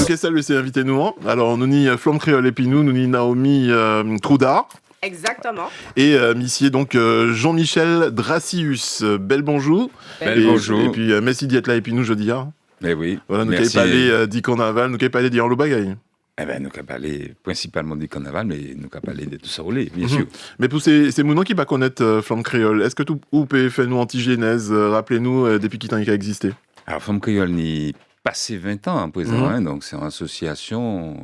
Ok, salut, c'est invité nous. Alors, nous ni Flamme Créole et puis nous ni Naomi Troudard. Exactement. Et Missier, donc Jean-Michel Dracius. Bel bonjour. Bonjour. Et puis merci d'y être là et puis nous jeudi. Mais oui. Voilà, nous merci. qu'avons parlé du carnaval, nous qu'avons parlé d'y en bagaille. Eh ben, nous avons parlé principalement du carnaval, mais nous avons parlé de tout ça, bien sûr. Mais pour ces mounons qui ne connaissent pas Flamme Créole, est-ce que tout ou peut faire nous antigénèse, rappelez-nous depuis qui temps il a existé? Alors, Flamme Créole n'y passé 20 ans en présent, donc c'est une association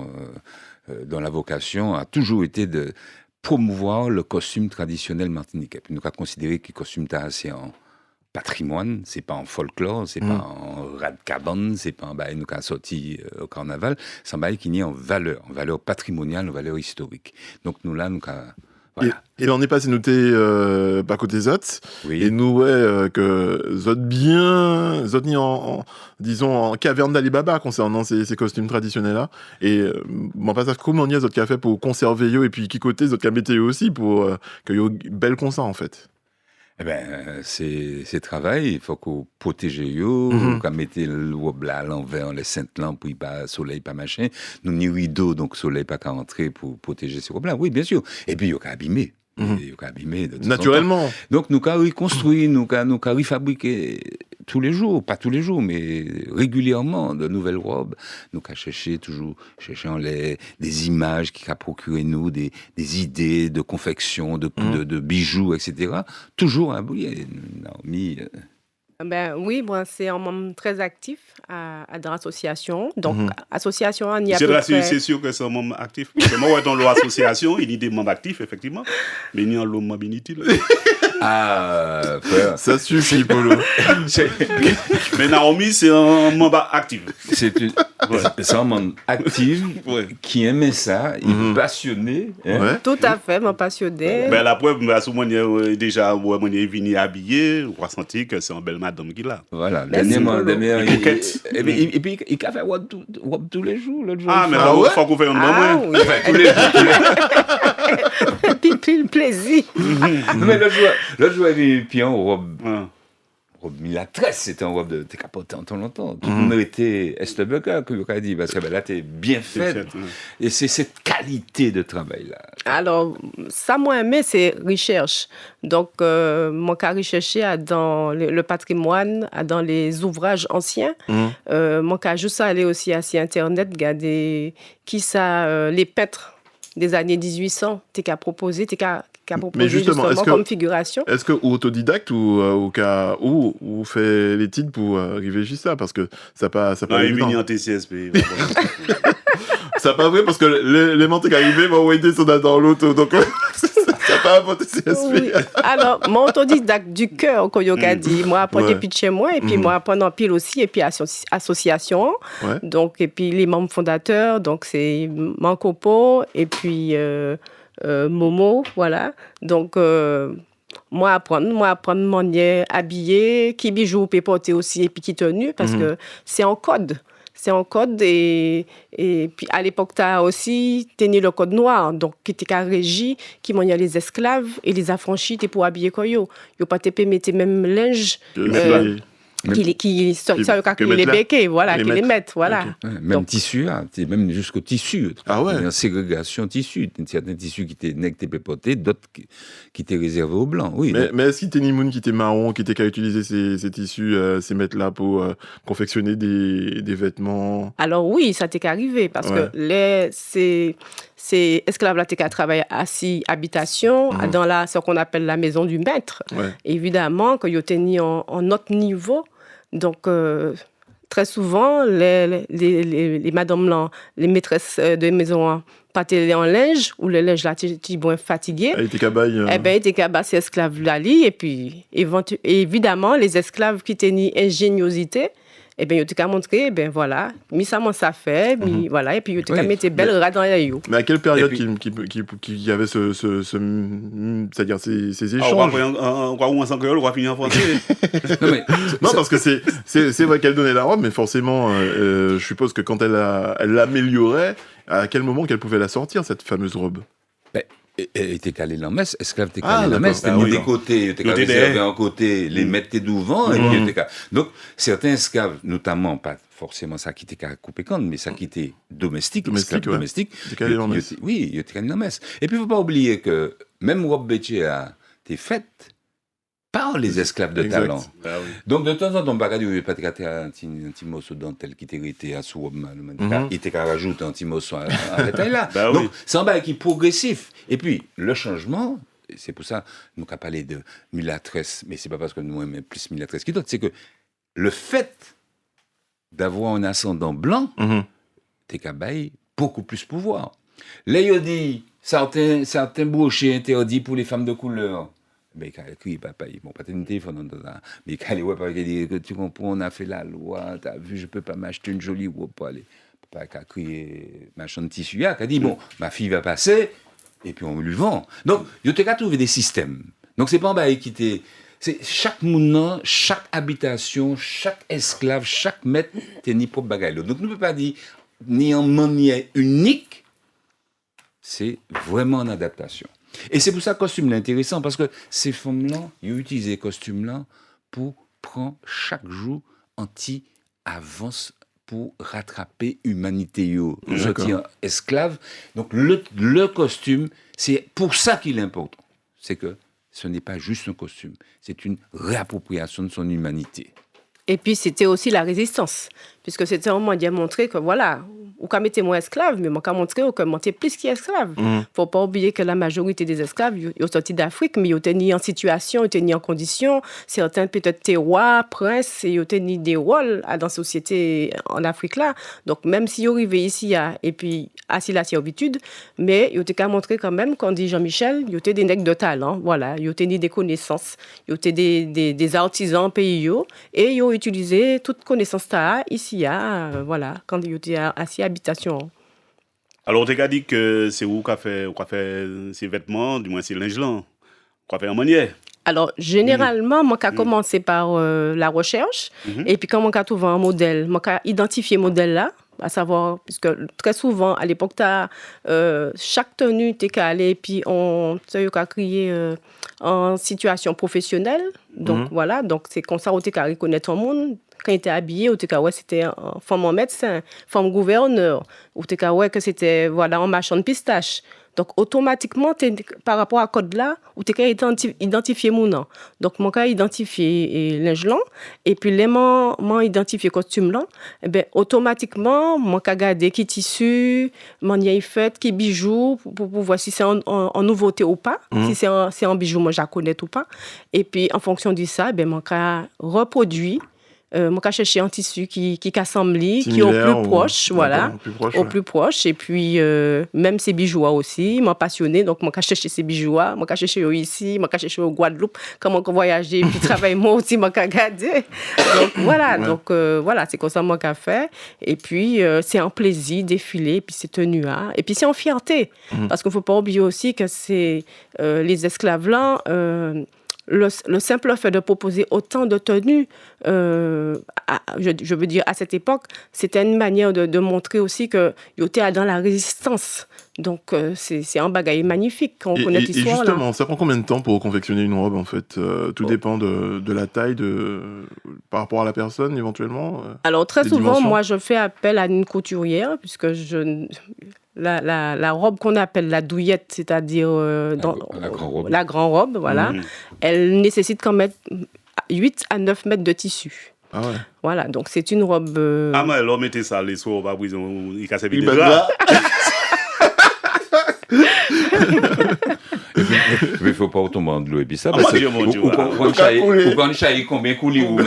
dont la vocation a toujours été de promouvoir le costume traditionnel martiniquais. Puis nous avons considéré que le costume c'est en patrimoine, c'est pas en folklore, c'est pas en rat de cabane, c'est pas en bail nous avons sorti au carnaval, c'est un bail qui est en valeur patrimoniale, en valeur historique. Donc nous là, nous avons... Voilà. Et on est passé noté par côté Zot. Oui. Et nous, que Zot bien, Zot ni disons, en caverne d'Alibaba concernant ces costumes traditionnels-là. Et moi, pas ça, comment on y a Zot qui a fait pour conserver eux, et puis qui côté Zot qui a météo aussi pour qu'il y ait belle consent, en fait. Eh ben, c'est travail, il faut qu'on protège qu'on mette le robe là à l'envers, les saintes lampes, puis pas soleil, pas machin. Nous, ni rideau, donc soleil pas qu'à entrer pour protéger ces robes là. Oui, bien sûr. Et puis, il y a qu'à abîmer. Naturellement. Donc, nous avons reconstruit, nous avons refabriqué tous les jours, pas tous les jours, mais régulièrement, de nouvelles robes. Nous avons cherché des images qui ont procuré nous, des idées de confection, de bijoux, etc. Toujours à bouillir. Naomi... Ben oui, moi c'est un membre très actif dans l'association. Donc, association, on y a c'est sûr que c'est un membre actif. Parce que moi, dans l'association, il y a des membres actifs, effectivement, mais il y a un membre inutile. Ah, frère. Ça suffit, Polo. Mais Naomi, c'est un membre actif. C'est un membre actif qui aimait ça, il est passionné. Ouais. Tout à fait, mon passionné. Ben, la preuve, souvent, déjà, on est venu habillé, on va sentir que c'est une belle madame qui l'a. Voilà, dernièrement, et puis il a fait web tous les jours. Ah, mais il faut qu'on fasse un moment. Oui. Tous les jours. Puis le plaisir. Mais le joueur est puis en robe milatresse, c'était en robe de t'es capoté en temps longtemps. Tout le monde était Estebecker, que vous avez dit, parce que là, t'es bien faite. Et c'est cette qualité de travail-là. Alors, ça, moi, aimé, c'est recherche. Donc, mon cas recherché dans le patrimoine, dans les ouvrages anciens. Mon cas juste aller aussi à Internet, regarder qui ça, les peintres des années 1800, t'es qu'à proposer, Mais justement, comme figuration. Est-ce que ou autodidacte ou fait l'étude pour arriver jusqu'à ça, parce que ça pas il vient en TCSP. C'est pas vrai, parce que les menthes qui arrivent vont aider sont dans l'auto, donc ça pas un TCSP. Oui. Alors, mon autodidacte du cœur, comme Yoka dit, moi apprendre depuis de chez moi, et puis moi apprendre en pile aussi, et puis association. Ouais. Donc, et puis les membres fondateurs, donc c'est Mancopo, et puis Momo, voilà. Donc, moi apprendre mon habillé, qui bijoux peut porter aussi, et puis qui tenue, parce que c'est en code. C'est en code et puis à l'époque, tu as aussi tenu le code noir, donc qui était régi, qui m'ont les esclaves et les affranchis pour habiller quoi yo. Yo pas te mettre même linge. Qui les béquets, voilà, qui les mettent, voilà. Okay. Ouais, même donc, tissu, même jusqu'au tissu. Ah ouais. Il y a une ségrégation tissu. Certains tissus qui étaient portés, d'autres qui étaient réservés aux blancs. Oui. Mais est-ce qu'il y a des gens qui étaient marrons, qui étaient qu'à utiliser ces tissus, ces mètres-là pour confectionner des vêtements? Alors oui, ça t'est arrivé parce que ces esclaves-là t'es qu'à travailler assis habitation dans ce qu'on appelle la maison du maître. Ouais. Évidemment, quand ils ont tenu en autre niveau. Donc, très souvent, les madames, les maîtresses de maison, pas en linge, ou le linge là, tu es bien fatigué. Elle était cabaye. Eh bien, elle était cabaye, ces esclaves-là, et puis, évidemment, les esclaves qui tenaient ingéniosité, eh bien, il a montré, eh bien, voilà, mis ça, ça fait, voilà, et puis il a mis des belles rats dans les yeux. Mais à quelle période qu'il y avait c'est-à-dire ces échanges? On va en créole, on va finir en français. Non, parce que c'est vrai qu'elle donnait la robe, mais forcément, je suppose que quand elle l'améliorait, à quel moment qu'elle pouvait la sortir, cette fameuse robe? Et t'es calé dans la messe, esclave t'es calé dans la d'accord. messe, t'es mis des côtés, t'es calé derrière. serveur en côté, les mettre t'es devant, et puis t'es calé. Donc, certains esclaves, notamment, pas forcément ça qui était qu'à couper compte, mais ça qui était domestique, Domestique, ouais. domestique. T'es calé dans la messe. Oui, il était calé dans la messe. Et puis, faut pas oublier que même Rob Bétier a été faite par les esclaves de Exact. talent. Ah oui. Donc, de temps en temps, il n'y a pas un petit morceau de dentelle qui était hérité à sous il était qu'à rajouter un petit morceau à la taille là. Bah Donc, oui. c'est un bail qui est progressif. Et puis, le changement, c'est pour ça, nous avons parlé de mulâtresse, mais c'est pas parce que nous aimons plus mulâtresse que d'autres, c'est que le fait d'avoir un ascendant blanc, t'es qu'à bail beaucoup plus pouvoir. Là, il dit, certains brochets interdits pour les femmes de couleur. Mais quand il papa, bon, pas de téléphone dans ça. Mais quand il papa qui dit que tu comprends, on a fait la loi, t'as vu, je peux pas m'acheter une jolie robe pour aller. Papa qui a crié machin de tissu, qui a dit bon, ma fille va passer, et puis on lui vend. Donc, il y a trouvé des systèmes. Donc, c'est pas un bail qui était. C'est chaque mounant, chaque habitation, chaque esclave, chaque maître, t'es ni propre bagaille. Donc, nous ne pouvons pas dire ni en manière unique, c'est vraiment en adaptation. Et c'est pour ça que le costume est intéressant, parce que ces femmes-là, ils ont utilisé les costumes-là pour prendre chaque jour anti-avance pour rattraper l'humanité, sortir esclave. Donc le costume, c'est pour ça qu'il est important. C'est que ce n'est pas juste un costume, c'est une réappropriation de son humanité. Et puis, c'était aussi la résistance, puisque c'était un moyen de montrer que, voilà, ou qu'à mettre moi esclave, mais moi qu'à montrer que moi t'es plus qu'esclave. Faut pas oublier que la majorité des esclaves, ils sont sortis d'Afrique, mais ils étaient ni en situation, ils étaient ni en condition. Certains peut-être étaient rois, princes, et ils étaient ni des rôles dans la société en Afrique là. Donc, même s'ils arrivaient ici, et puis assis la servitude, mais ils étaient qu'à montrer quand même, quand dit Jean-Michel, ils étaient des nègres de talent, voilà. Ils étaient ni des connaissances, ils étaient des artisans pays, et ils ont utilisé toute connaissance ici, voilà, quand ils étaient assis à habitation. Alors, tu as dit que c'est où qu'on fait ces vêtements, du moins ces linges-là, qu'on fait en manière. Alors, généralement, moi, j'ai commencé par la recherche, et puis quand moi, j'ai trouvé un modèle, moi, j'ai identifié le modèle là, à savoir, puisque très souvent, à l'époque, chaque tenue, tu es calé, puis on a créé en situation professionnelle. Donc, voilà, donc c'est comme ça, on a reconnaître tout le monde. Quand il était habillé, c'était un femme en médecin, femme gouverneur, ou que c'était un marchand de pistache. Donc, automatiquement, par rapport à ce code-là, ou tu as identifié mon nom. Donc, moi, j'ai identifié linge-là, et puis, les moi identifié costume-là, et bien, automatiquement, moi, j'ai regardé qui tissu, manière fait, qui bijoux, pour voir si c'est en nouveauté ou pas, si c'est en bijoux, moi, je connais ou pas. Et puis, en fonction de ça, ben, moi, j'ai reproduit. Moi, j'ai cherché un tissu qui assemble, qui est au plus proche, voilà, au plus proche. Et puis, même ces bijoux aussi, m'a passionné. Donc, moi, j'ai cherché ces bijoux, moi, j'ai cherché ici, moi, j'ai cherché au Guadeloupe, comment voyager, puis travailler moi aussi, moi, j'ai regardé. Donc, voilà, voilà, c'est comme ça, moi, j'ai fait. Et puis, c'est un plaisir, défiler, puis c'est tenu à. Et puis, c'est en fierté. Parce qu'il ne faut pas oublier aussi que c'est les esclaves là. Le simple fait de proposer autant de tenues, je veux dire, à cette époque, c'était une manière de montrer aussi que ils étaient dans la résistance. Donc, c'est un bagage magnifique quand on connaît l'histoire. Et justement, là. Ça prend combien de temps pour confectionner une robe, en fait Tout dépend de la taille, par rapport à la personne, éventuellement Alors, très souvent, moi, je fais appel à une couturière, puisque la robe qu'on appelle la douillette, c'est-à-dire la grande robe, voilà, elle nécessite quand même 8 à 9 mètres de tissu. Ah ouais. Voilà, donc c'est une robe... Ah, mais alors, mettez ça, les soirs, bah, il casse les Mais il ne faut pas tomber en de l'eau et puis ça. Parce que ou quand il combien coulis ou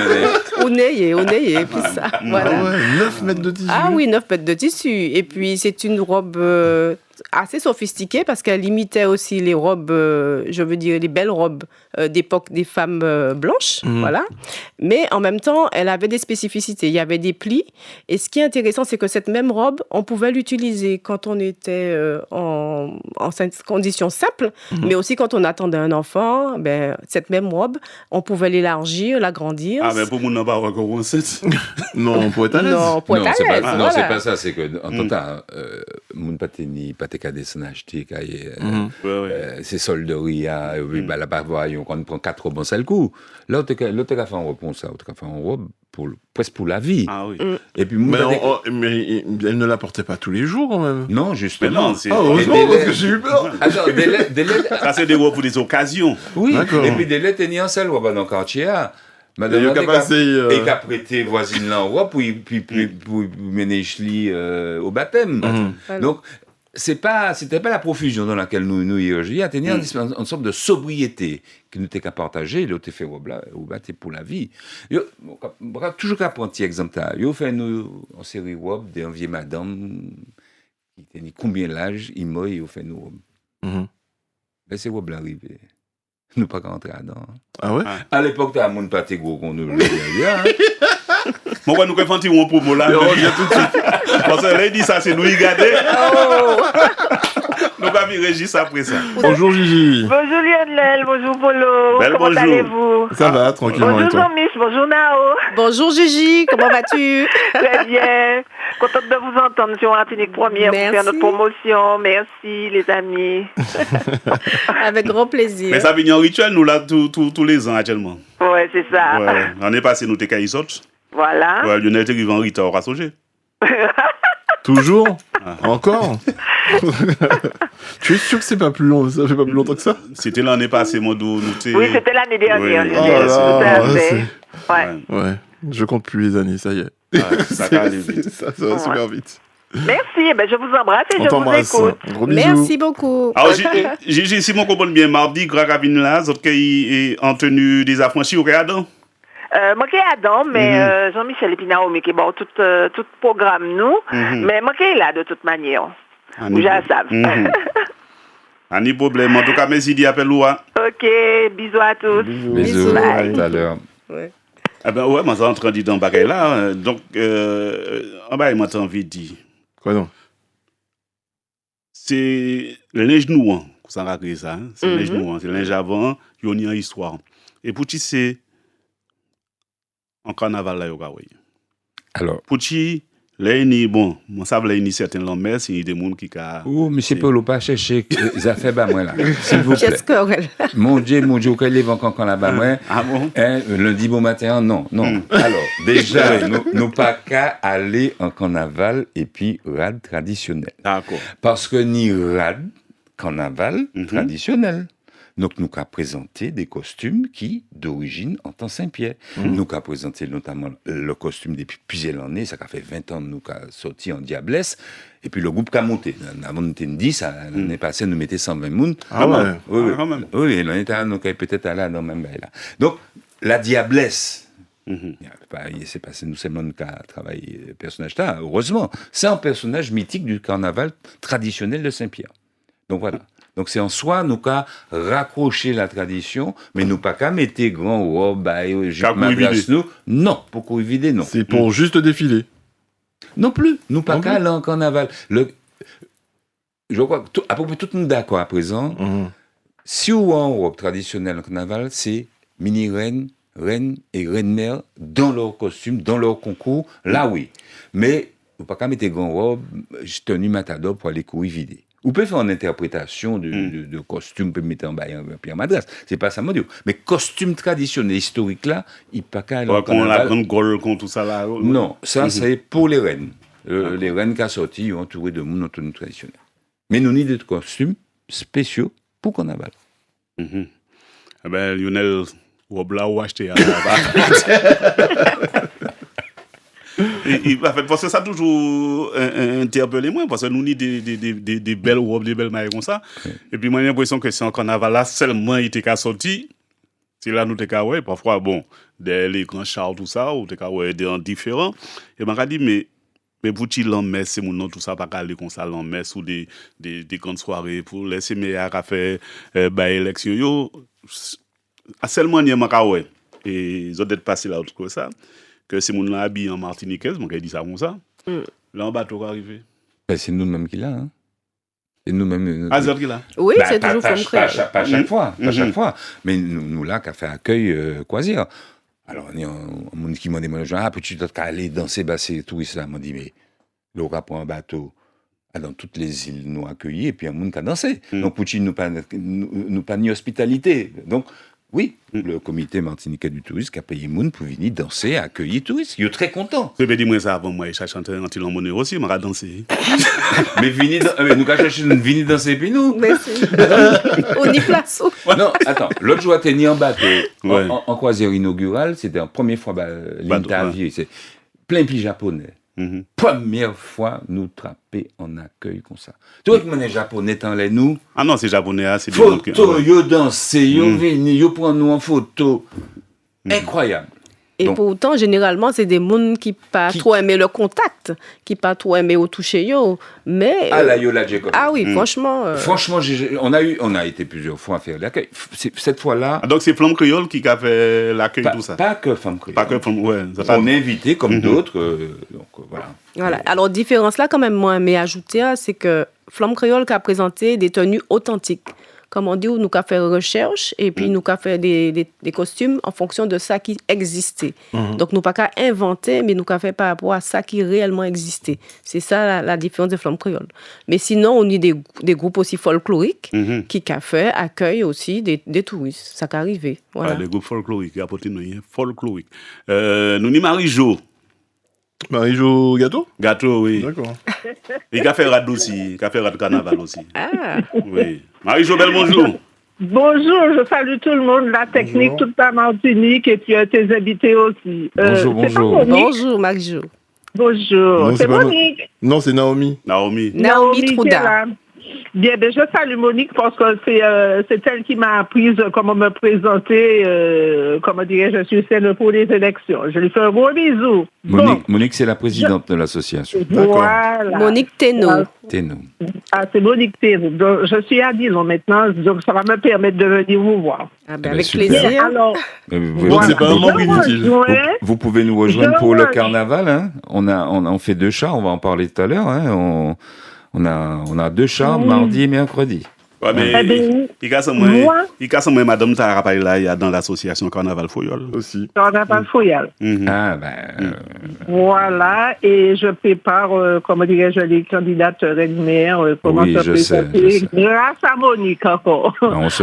on est, puis ça. Voilà. Ah ouais, 9 mètres de tissu. Ah oui, 9 mètres de tissu. Et puis, c'est une robe assez sophistiquée parce qu'elle imitait aussi les robes, je veux dire, les belles robes d'époque des femmes blanches, voilà. Mais en même temps, elle avait des spécificités. Il y avait des plis. Et ce qui est intéressant, c'est que cette même robe, on pouvait l'utiliser quand on était en conditions simples, mais aussi quand on attendait un enfant. Ben, cette même robe, on pouvait l'élargir, l'agrandir. Ah, mais pour mon n'a pas encore enceinte. Non, pour être à l'aise. Non, pour être à l'aise. Non, c'est pas ça. C'est que, en tout cas, mon pateni, pas qu'à descendre acheter, c'est solderie, la bavaille, on prend 4 robes en seul coup. Là, tu as fait un robe pour ça, tu as fait un robe presque pour la vie. Ah oui. Et puis, mais elle ne la portait pas tous les jours, quand même. Non, justement. Non, c'est... heureusement, parce que j'ai eu peur. Attends, Ça, c'est des robes pour des occasions. Oui, d'accord. et puis des lettres, ni en seul robe dans le quartier. Madame, et qu'a prêté voisine là en robe, pour mener Chli au baptême. Donc, c'était pas la profusion dans laquelle nous y il y a une sorte de sobriété que nous t'ai qu'à partager, l'autre fait robe là, ou battre pour la vie. Toujours qu'à prendre un petit exemple là. Yo fait nous en série robe d'un vieux madame qui tenait combien l'âge, il m'a il fait nous robe. Ben c'est robe là arrivé. Nous pas rentrer dedans. Ah ouais? À l'époque, t'as un monde pas gros qu'on nous le Moi, nous avons fait un promo là. On revient tout de suite. Parce que là, il dit ça, c'est nous y garder. Nous avons vu Régis après ça. Bonjour Gigi. Bonjour Lionel, bonjour Polo. Belle, comment bonjour. allez-vous? Ça va, tranquillement. Bonjour Et toi? Jean-Mich, bonjour Nao. Bonjour Gigi, comment vas-tu? Très bien. Contente de vous entendre sur Martinique Première pour faire notre promotion. Merci les amis. Avec grand plaisir. Mais ça vient en rituel, nous là, tous les ans actuellement. Ouais, c'est ça. Ouais. L'année passée, nous t'es autres. Voilà. Ouais, Lionel t'es arrivé en retard à Soger. Toujours? Encore? Tu es sûr que c'est pas plus long, ça fait pas plus longtemps que ça? C'était l'année passée, mon dos. Oui, c'était l'année dernière. Oui. Lionel. Tout à fait. Ouais, je compte plus les années, ça y est. Ça va aller vite. Ça va super vite. Merci, ben je vous embrasse et On je vous t'embrasse. écoute. Gros bisous. Merci beaucoup. Alors, Gigi, si mon comprend bien, mardi, Gravine là, vous êtes en tenue des affranchis au Réadon? Moi qui est Adam, mais Jean-Michel Epinao, mais qui est bon, tout programme nous, mais moi qui est là de toute manière. Vous le savez. Pas de problème. En tout cas, merci d'y appeler ou. Ok, bisous à tous. Bisous. Bye. Tout à l'heure. Ouais. Eh ben ouais, moi, j'ai en train de dire dans le bagage là. Donc, en bas, il m'a envie de dire. Quoi donc? C'est le linge nouant, ça va créer ça. C'est le linge nouant, c'est le linge avant, il y a une histoire. Et pour qui c'est en carnaval là, oui. Alors. Pour qui, là, il bon, moi, ça veut dire certains langues, mais c'est des gens qui. Oh, monsieur Polo, pas chercher les affaires bas moi là. S'il vous plaît. Qu'est-ce que Mon Dieu, qu'elle est encore là-bas moi. Ah bon? Lundi bon matin, non. Alors, déjà, nous pas qu'à aller en carnaval et puis rad traditionnel. D'accord. Parce que ni rad carnaval traditionnel. Donc, nous avons présenté des costumes qui, d'origine, en temps Saint-Pierre. Nous avons présenté notamment le costume depuis plusieurs années. Ça a fait 20 ans que nous avons sorti en Diablesse. Et puis, le groupe a monté. Avant, nous étions 10. L'année passée, nous mettions 120 personnes. Ah ouais? Oui, l'année dernière, nous avons peut-être allé dans le même bail là. Donc, la Diablesse, c'est pas nous seulement qui avons travaillé le personnage là, heureusement. C'est un personnage mythique du carnaval traditionnel de Saint-Pierre. Donc, voilà. Donc, c'est en soi, nous qu'à raccrocher la tradition, mais nous pas qu'à mettre grand robe, madras, nous. Non, pour qu'on vider, non. C'est pour juste défiler. Non plus. Nous pas qu'à aller en carnaval. Je crois que, à peu près tout le monde d'accord à présent, si ou en robe traditionnelle en carnaval, c'est mini-reine, reine et reine-mère dans leur costume, dans leur concours, là oui. Mais, nous pas qu'à mettre grand robe, tenue matador pour aller courir vider. Vous pouvez faire une interprétation de costume, vous pouvez mettre en bail en madras. C'est pas ça, mon Dieu. Mais costume traditionnel, historique, là, il n'y a pas qu'à aller en carnaval. La grande gueule, tout ça là. Non, ça, c'est pour les reines. Les reines qui sont sorties, ils ont entouré de monde en tenue traditionnelle. Mais nous, avons des costumes spéciaux pour carnaval. Eh ben, Lionel, robe là, ou acheter à parce que ça a toujours interpellé moi, parce que nous avons des belles robes, des belles mailles comme ça. Et puis moi j'ai l'impression que c'est en carnaval là, seulement il était qu'à sortir. C'est là nous t'es qu'à ouais, parfois bon, les grands chars, tout ça, ou t'es qu'à ouais, des différents. Et m'a dit, mais pour qui l'emmesse, c'est mon nom, tout ça, pas qu'à aller comme ça, l'emmesse, ou des grandes soirées, pour laisser mes à faire élection, à seulement il y a ouais et ils ont d'être passé là autre que ça que si mon là habillé en martiniquaise mon gars dit ça comme ça là en bateau va arriver c'est nous-mêmes qui là hein. C'est nous-mêmes ah c'est qui là oui c'est toujours Flamme Créole pas chaque fois mais nous là qu'a fait accueil Croisière alors on est monde qui m'a demandé genre peux-tu aller danser basser tout ça m'a dit mais le rapport en bateau dans toutes les îles nous accueillis et puis un monde qui a dansé donc Poutine nous pas ni hospitalité donc oui, le comité martiniquais du tourisme qui a payé Moun pour venir danser, accueillir les touristes. Il est très content. Je vais dire ça avant moi, je chante un petit monnaie aussi, je vais danser. Mais nous avons cherché de venir danser, puis nous. Merci. On y place. Non, attends, l'autre jour, tu es en bateau, en croisière inaugurale, c'était la première fois l'interview, c'est plein de japonais. Première fois nous trapper en accueil comme ça. Tu vois que mon japonais dans les nous. Ah non, c'est japonais, c'est photo, yo danser, yo venir, yo prendre nous en photo. Incroyable. Et donc, pourtant, généralement, c'est des gens qui pas trop aimer le contact, qui pas trop aimer au toucher yo, mais ah là yo là Jacob. Ah oui, franchement on a été plusieurs fois à faire l'accueil. Cette fois-là. Donc c'est Flamme Créole qui a fait l'accueil tout ça. Pas que Flamme Créole. Pas que Flamme, ouais, on est invité comme d'autres donc voilà. Voilà. Alors différence là quand même moi mais ajouter c'est que Flamme Créole qui a présenté des tenues authentiques. Comme on dit, nous avons fait recherche et puis nous avons fait des costumes en fonction de ça qui existait. Donc, nous n'avons pas qu'à inventer, mais nous avons fait par rapport à ça qui réellement existait. C'est ça la différence de Flamme Créole. Mais sinon, on a des groupes aussi folkloriques qui ont fait accueil aussi des touristes. Ça qui arrivé. Voilà. Des groupes folkloriques, folkloriques. Nous avons Marie-Jo. Marie-Jo Gâteau? Gâteau, oui. D'accord. Il a fait rad aussi, il a fait rad carnaval aussi. Ah. Oui. Marie-Jo, bonjour. Bonjour, je salue tout le monde, la technique, toute la Martinique et puis tes invités aussi. Bonjour. Bonjour, Marie-Jo. Bonjour. Non, c'est Monique. Non, c'est Naomi. Naomi Trouda. Bien, je salue Monique parce que c'est elle qui m'a apprise comment me présenter, comment dirais-je suis celle pour les élections. Je lui fais un gros bisou. Monique, c'est la présidente de l'association. Voilà. Monique Thénault. Ah, c'est Monique Thénault. Donc, je suis à Dillon maintenant, donc ça va me permettre de venir vous voir. Ah ben, avec plaisir. Alors, donc c'est pas un manque inutile. Vous pouvez nous rejoindre pour le carnaval. Hein. On fait 2 chars, on va en parler tout à l'heure. Hein. On a 2 chars, mardi et mercredi. Ouais, mais il casse moi, madame Tarapay là, il y a dans l'association Carnaval Foyol aussi. Carnaval Foyol. Voilà, et je prépare, comment dirais-je, les candidates régulières, comment se présenter, grâce à Monique encore.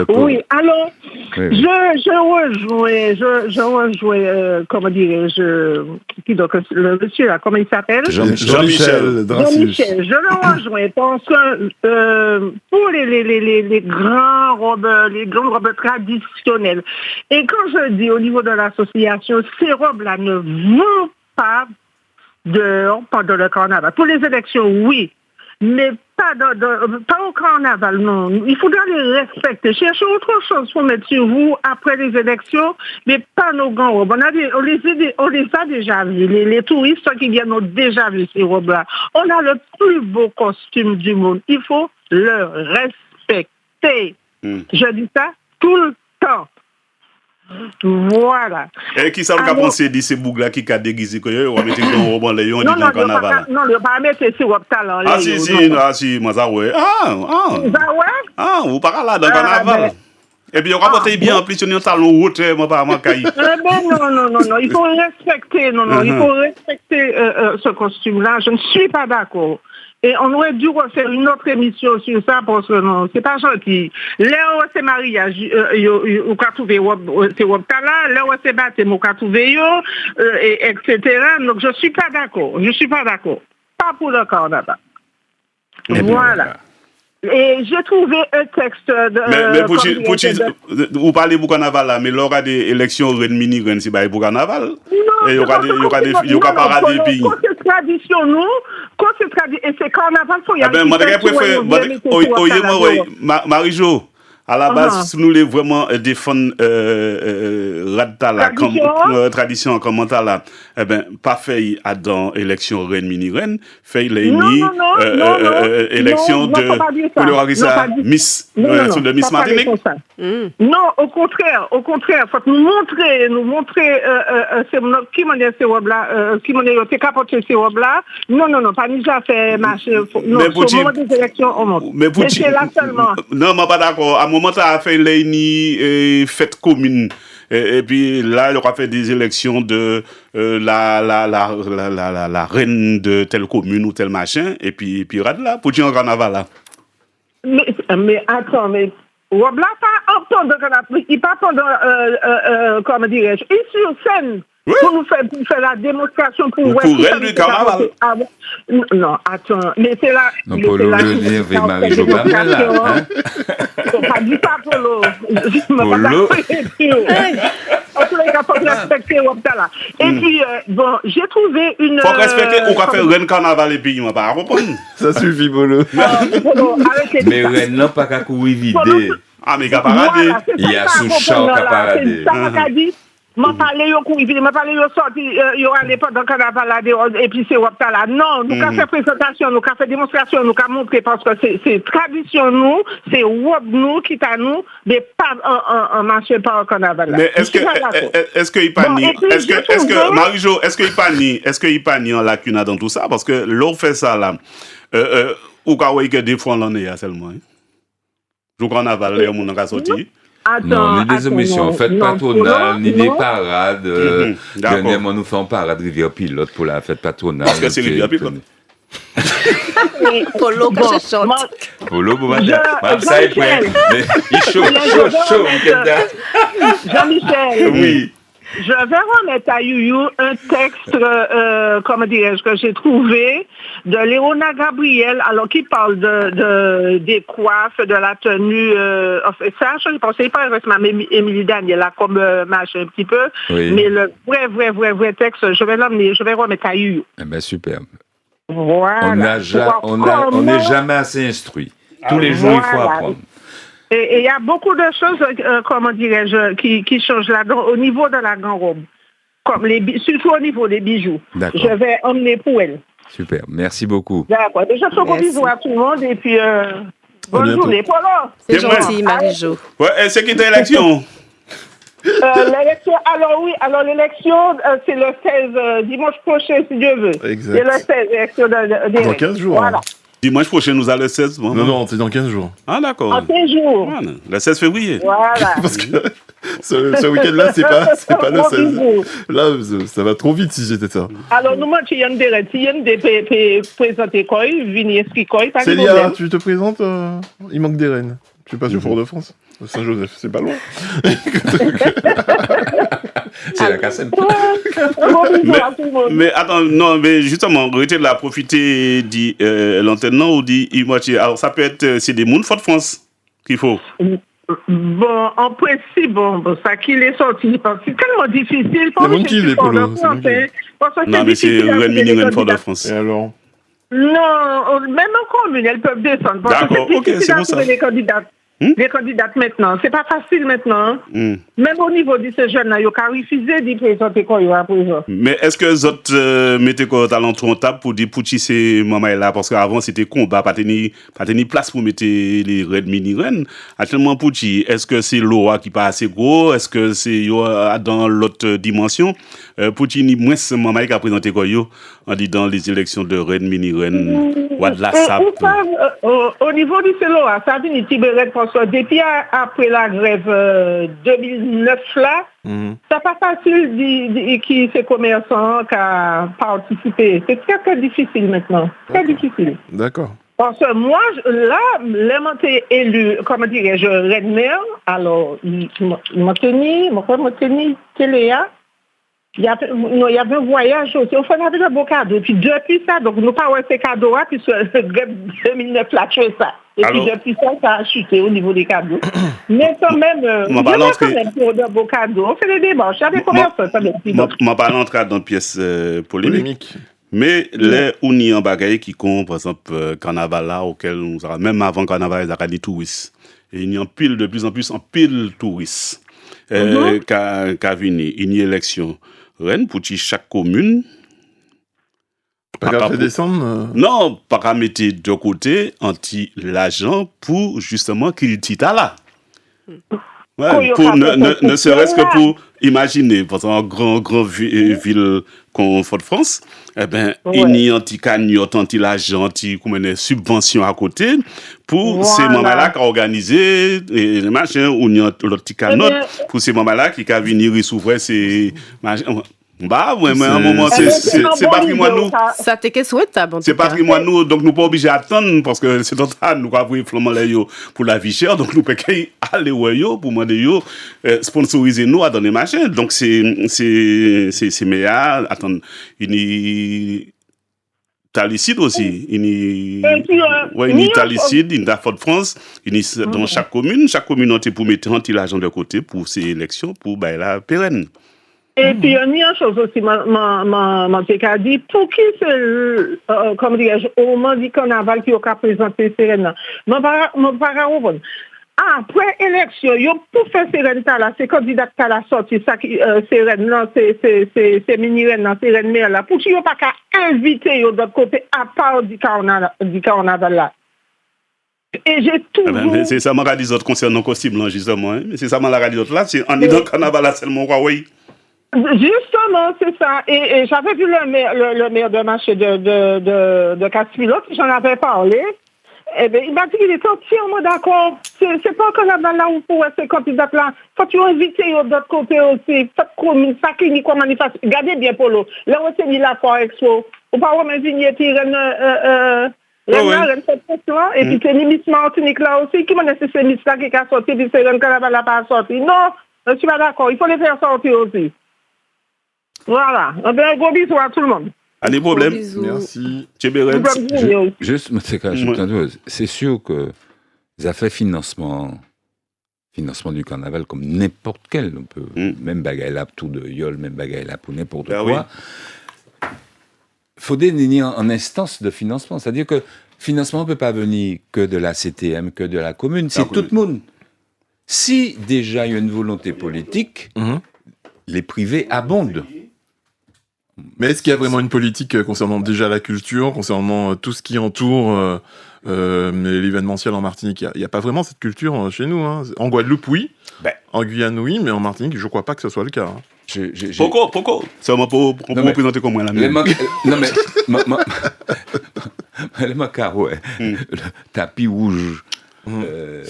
Oui, alors, je rejoins, comment dirais-je, donc, le monsieur là, comment il s'appelle? Jean-Michel. Jean-Michel, je le rejoins parce que pour les grandes robes traditionnelles. Et quand je dis au niveau de l'association, ces robes-là ne vont pas dehors pendant le carnaval. Pour les élections, oui. Mais pas au carnaval, non. Il faudra les respecter. Cherchez autre chose pour mettre sur vous après les élections, mais pas nos grands robes. On les a déjà vus. Les touristes qui viennent ont déjà vu ces robes-là. On a le plus beau costume du monde. Il faut le respecter. Je dis ça tout le temps. Voilà. Et qui ça a pensé de ces boucles-là qui a déguisé que on va mettre dans le robot Léon dans le carnaval? Non, il va mettre ces robes talent. Si, moi ça ouais. Vous parlez là dans le carnaval. Et puis on va porter bien en plus on talon haute moi pas moi caille. Non, il faut respecter il faut respecter ce costume là, je ne suis pas d'accord. Et on aurait dû refaire une autre émission sur ça parce que non, c'est pas gentil. Là où c'est mariage, on peut trouver ces robes-là, là où c'est baptême, on peut trouver etc. Donc je suis pas d'accord. Pas pour le carnaval. Voilà. Et j'ai trouvé un texte de... Mais vous parlez pour carnaval là, mais l'aura des élections mini c'est pas pour carnaval. Non, et il y aura parade des pays. Quand c'est tradition, et c'est carnaval, faut y aller. Marie-Jo, À la base, si nous voulons vraiment défendre tradition comme ça là, eh ben pas fait dans élection reine mini reine, fait les élection de pour le ça Miss sur le Miss Martinique. Non, au contraire, faut nous montrer c'est qui m'en est ces robes là, qui m'en est capoté ces robes là. Non, pas nous a fait marcher. Non, au moment des élections on monte. Mais c'est là seulement. Non, moi pas d'accord. À un moment ça a fait les fête commune. Et puis là, il aura fait des élections de la reine de telle commune ou tel machin. Et puis là, pour dire en carnaval là. Mais attends, mais Wabla pas entendre il pas pendant comment dirais-je, il sur scène. Oui. Pour nous faire la démonstration pour reine du carnaval. Non, attends, mais c'est là. Non, pour le lire avec Marie-Jo Gamel, là. Faut pas dire ça, Polo. Polo. En tous les cas, faut respecter Wabla là. Et puis, bon, j'ai trouvé une. Faut respecter ou qu'on fait reine carnaval et puis, on va pas comprendre. Ça suffit, Polo. Mais reine n'a pas qu'à courir vide. Ah, mais qu'à parader. Il y a sous champ qu'à parader. M'a parlé yo courir, m'a parlé yo sorti yo aller pendant carnaval là et puis c'est wapta là. Non, nous qu'a fait présentation, nous qu'a fait démonstration, nous qu'a montré parce que c'est tradition nous, c'est wop nous qui t'a nous, mais pas en marché pas au carnaval là. Mais est-ce que il pas ni est-ce que Marie-Jo, est-ce qu'il pas ni en lacune dans tout ça parce que l'on fait ça là ou ka ouais que des fois l'on est seulement. Jour carnaval là on a sorti. Non, ni des émissions fêtes patronales, ni des parades. Dernièrement, nous faisons parade Rivière Pilote pour la fête patronale. Parce que c'est Rivière Pilote. Polo, que je chante. Polo, pour ça est prêt. Mais il chaud. Jean-Michel. Oui. Je vais remettre à Youyou un texte, comment dirais-je, que j'ai trouvé de Léona Gabriel, alors qui parle des coiffes, de la tenue, ça, je pensais pas récemment, mais Émilie Daniel a comme marche un petit peu, oui. Mais le vrai texte, je vais l'emmener, je vais remettre à Youyou. Eh ben, superbe. Voilà. On n'est jamais assez instruit. Tous les jours, il faut apprendre. Et il y a beaucoup de choses, comment dirais-je, qui changent là-dedans au niveau de la grand-robe, comme surtout au niveau des bijoux. D'accord. Je vais emmener pour elle. Super, merci beaucoup. D'accord. Déjà, je fais gros bisous à tout le monde et puis bonne journée. Polo. C'est gentil, Marie-Jo. Ouais, c'est qui t'a élection? L'élection, alors l'élection, c'est le 16, dimanche prochain, si Dieu veut. Exact. C'est le 16, l'élection dans 15 jours. Voilà. Hein. Dimanche prochain, nous allons le 16. Bon, non, c'est dans 15 jours. Ah, d'accord. En 15 jours. Voilà, le 16 février. Voilà. Parce que ce week-end-là, c'est pas le 16. Là, ça va trop vite si j'étais ça. Alors, nous, il y a des présenter quoi, venir ce qui quoi, pas de problème. Célia, tu te présentes, il manque des reines. Je suis pas sur Fort-de-France. Saint-Joseph, c'est pas loin. C'est la cassette. Mais attends, non, mais justement, arrêtez de la profiter de l'antenne, non, ou d'y alors, ça peut être, c'est des mouns Fort-de-France qu'il faut. Bon, en principe, ça qu'il est sorti, c'est tellement difficile. C'est mon qui, les polos. Non, mais c'est Rennes Mini-Rennes Fort-de-France. Et alors? Non, même en commune, elles peuvent descendre. D'accord, ok, c'est pour ça. Les candidates maintenant, c'est pas facile maintenant. Même au niveau de ces jeunes-là, ils ont refusé d'y présenter quoi à présent. Mais est-ce que vous autres mettez quoi à l'entour table pour dire pour ces mamans là parce qu'avant c'était combat, pas tenir place pour mettre les Red Mini-Rennes. Actuellement pour dire, est-ce que c'est l'OA qui pas assez gros, est-ce que c'est dans l'autre dimension pour dire ni moins ce maman qui a présenté quoi en disant les élections de Red Mini-Rennes ou de la SAP. Au niveau du CELOA, ça vient Tiberet François. Depuis après la grève 2009 là, c'est pas facile qui ces commerçants qui a participé. C'est très très difficile maintenant. Très difficile. D'accord. Parce que moi, là, les élu, comment dirais-je, Redmer, alors, il m'a tenu Téléa. Il y avait un voyage aussi. On fait avec un beau cadeau. Et puis depuis ça, donc nous pas ces cadeaux là, puisque le grève 2009 l'a tué ça. Et puis depuis ça a chuté au niveau des cadeaux. Mais quand même, il y a quand même pour de beaux cadeaux. On fait des débats. Il y a des commerçants. Je ne vais pas entrer dans une pièce polémique. Mais les Ouni en bagaille qui comptent, par exemple, carnaval là, auquel nous avons, même avant carnaval, ils ont des touristes. et il y a de plus en plus en pile touristes qu'a venu une élection reine pour chaque commune. Pas qu'à faire descendre Non, pas qu'à mettre de côté l'argent pour justement qu'il tita là. Ouais, pour ne serait-ce que pour imaginer, par exemple, grand ville comme Fort-de-France, eh ben, il y a un petit cagnotte, un petit l'argent, comme une subvention à côté, pour ces moments-là qui ont organisé, et les machins, ou il y a l'autre petit cagnotte, pour ces moments-là qui ont venir recevoir ces machins. Bah, ouais, mais à un moment, c'est patrimoine nous. Ça t'est souhaitable. C'est patrimoine nous, donc nous pas obligés d'attendre, parce que c'est total, nous avons flamand pour la vie chère, donc nous pouvons aller pour demander sponsoriser nous à donner machin. Donc c'est meilleur. Attends, il y a Talicide aussi. Il y a Talicide, il y a Fort-de-France, il y a dans chaque communauté pour mettre un petit argent de côté pour ces élections, pour la pérenne. Et puis, il y a une chose aussi, m'a dit, pour qui c'est, comme dirais-je, au moment du carnaval qui a présenté Sérène, après élection, pour faire Sérène, c'est candidat qui a sorti, ça qui, Sérène, c'est mini-reine, Sérène mère, là, pour qui il n'y a pas qu'à inviter d'autre côté, à part du carnaval, là. Et j'ai toujours... c'est ça, m'a dit d'autres concernant le costume, là, justement, hein. C'est ça, m'a dit d'autres là, c'est en est dans le carnaval, là, seulement, oui. Justement, c'est ça. Et j'avais vu le maire de marché de Caspilot, j'en avais parlé. Eh bien, il m'a dit qu'il était entièrement d'accord. C'est pas que là où pour ces candidats-là, faut tu inviter d'autre côté aussi. Faut que ça qui n'y comme manifeste. Regardez bien, Polo. Là, on s'est mis là pour Expo. Ou pas, on m'a dit, il y a et puis c'est Miss Martinique là aussi. Qui m'a dit c'est Miss là qui a sorti, puis c'est Carnaval là pas sorti. Non, je suis pas d'accord. Il faut les faire sortir aussi. Voilà. Un gros bisou à tout le monde. Pas de problème. Merci. Juste, c'est sûr que les affaires financement du carnaval, comme n'importe quel, on peut, même bagaille là, tout de yol, même bagaille là pour n'importe quoi. Il faut désigner en instance de financement. C'est-à-dire que le financement ne peut pas venir que de la CTM, que de la commune. C'est tout le monde. Si déjà il y a une volonté politique, les privés abondent. Mais est-ce qu'il y a vraiment une politique concernant déjà la culture, concernant tout ce qui entoure l'événementiel en Martinique? Il n'y a pas vraiment cette culture chez nous. Hein. En Guadeloupe, oui. En Guyane, oui. Mais en Martinique, je ne crois pas que ce soit le cas. Hein. Pourquoi c'est pour présenter comme moi la même. Non, mais... le macar, le tapis rouge. De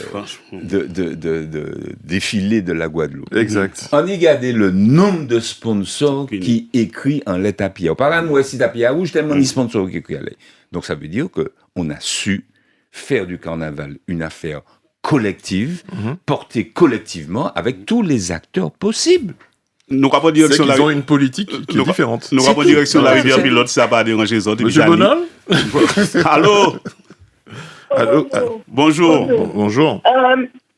défilé de la Guadeloupe. Exact. On y regardait le nombre de sponsors qui écrit en lettres à pierre. Par exemple, si tapis à rouge, tellement de sponsors qui écrit à l'air. Donc ça veut dire qu'on a su faire du carnaval une affaire collective, portée collectivement avec tous les acteurs possibles. Nous avons direction ils ont une politique qui est différente. Nous avons direction de la rivière Pilote, ça va déranger les autres. Monsieur Bonal. Allô. Allô. Bonjour. Bonjour.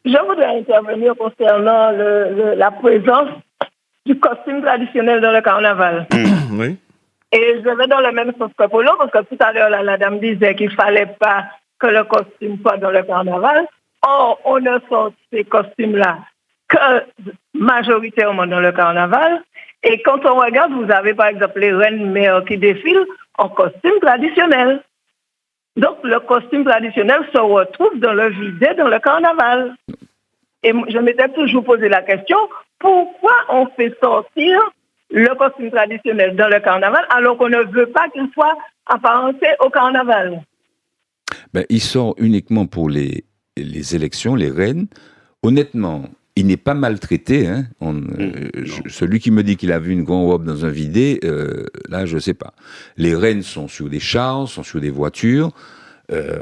Je voudrais intervenir concernant la présence du costume traditionnel dans le carnaval. Oui. Et je vais dans le même sens que Polo, parce que tout à l'heure, la dame disait qu'il ne fallait pas que le costume soit dans le carnaval. Or, on ne sort ces costumes-là que majoritairement dans le carnaval. Et quand on regarde, vous avez par exemple les reines mères qui défilent en costume traditionnel. Donc, le costume traditionnel se retrouve dans le vide, dans le carnaval. Et je m'étais toujours posé la question, pourquoi on fait sortir le costume traditionnel dans le carnaval alors qu'on ne veut pas qu'il soit apparenté au carnaval? Il sort uniquement pour les élections, les reines. Honnêtement, il n'est pas maltraité. Hein. Celui qui me dit qu'il a vu une grande robe dans un vidé, là, je ne sais pas. Les reines sont sur des chars, sont sur des voitures.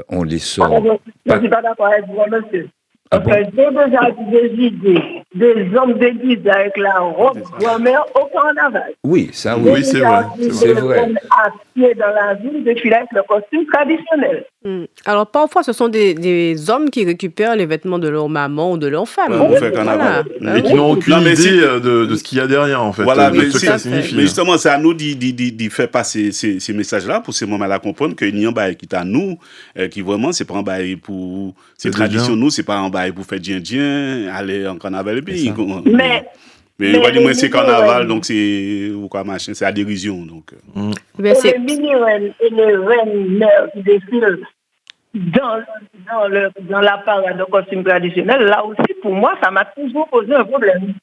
On les sort... Je ne suis pas d'accord avec vous, monsieur. Parce que j'ai déjà des idées, des hommes déguisés avec la robe grand-mère au carnaval. Oui, ça, oui, c'est vrai. C'est vrai. À pied dans la ville, défiler avec le costume traditionnel. Alors, parfois, ce sont des hommes qui récupèrent les vêtements de leur maman ou de leur femme. Pour faire carnaval. Et qui n'ont aucune idée de ce qu'il y a derrière, en fait. Voilà, de ce que ça signifie. Mais justement, c'est à nous d'y faire passer ces messages-là pour ces moments-là comprendre qu'il y a un bail qui est à nous, qui vraiment, c'est pas un bail pour ces traditions, nous, c'est pas un bail pour faire djin, aller en carnaval et puis. Mais on va dire, moi, c'est carnaval, donc c'est, ou quoi, machin, c'est à dérision, donc. Les mini-reines et les reines mères qui défilent dans la parade de costume traditionnel, là aussi, pour moi, ça m'a toujours posé un problème.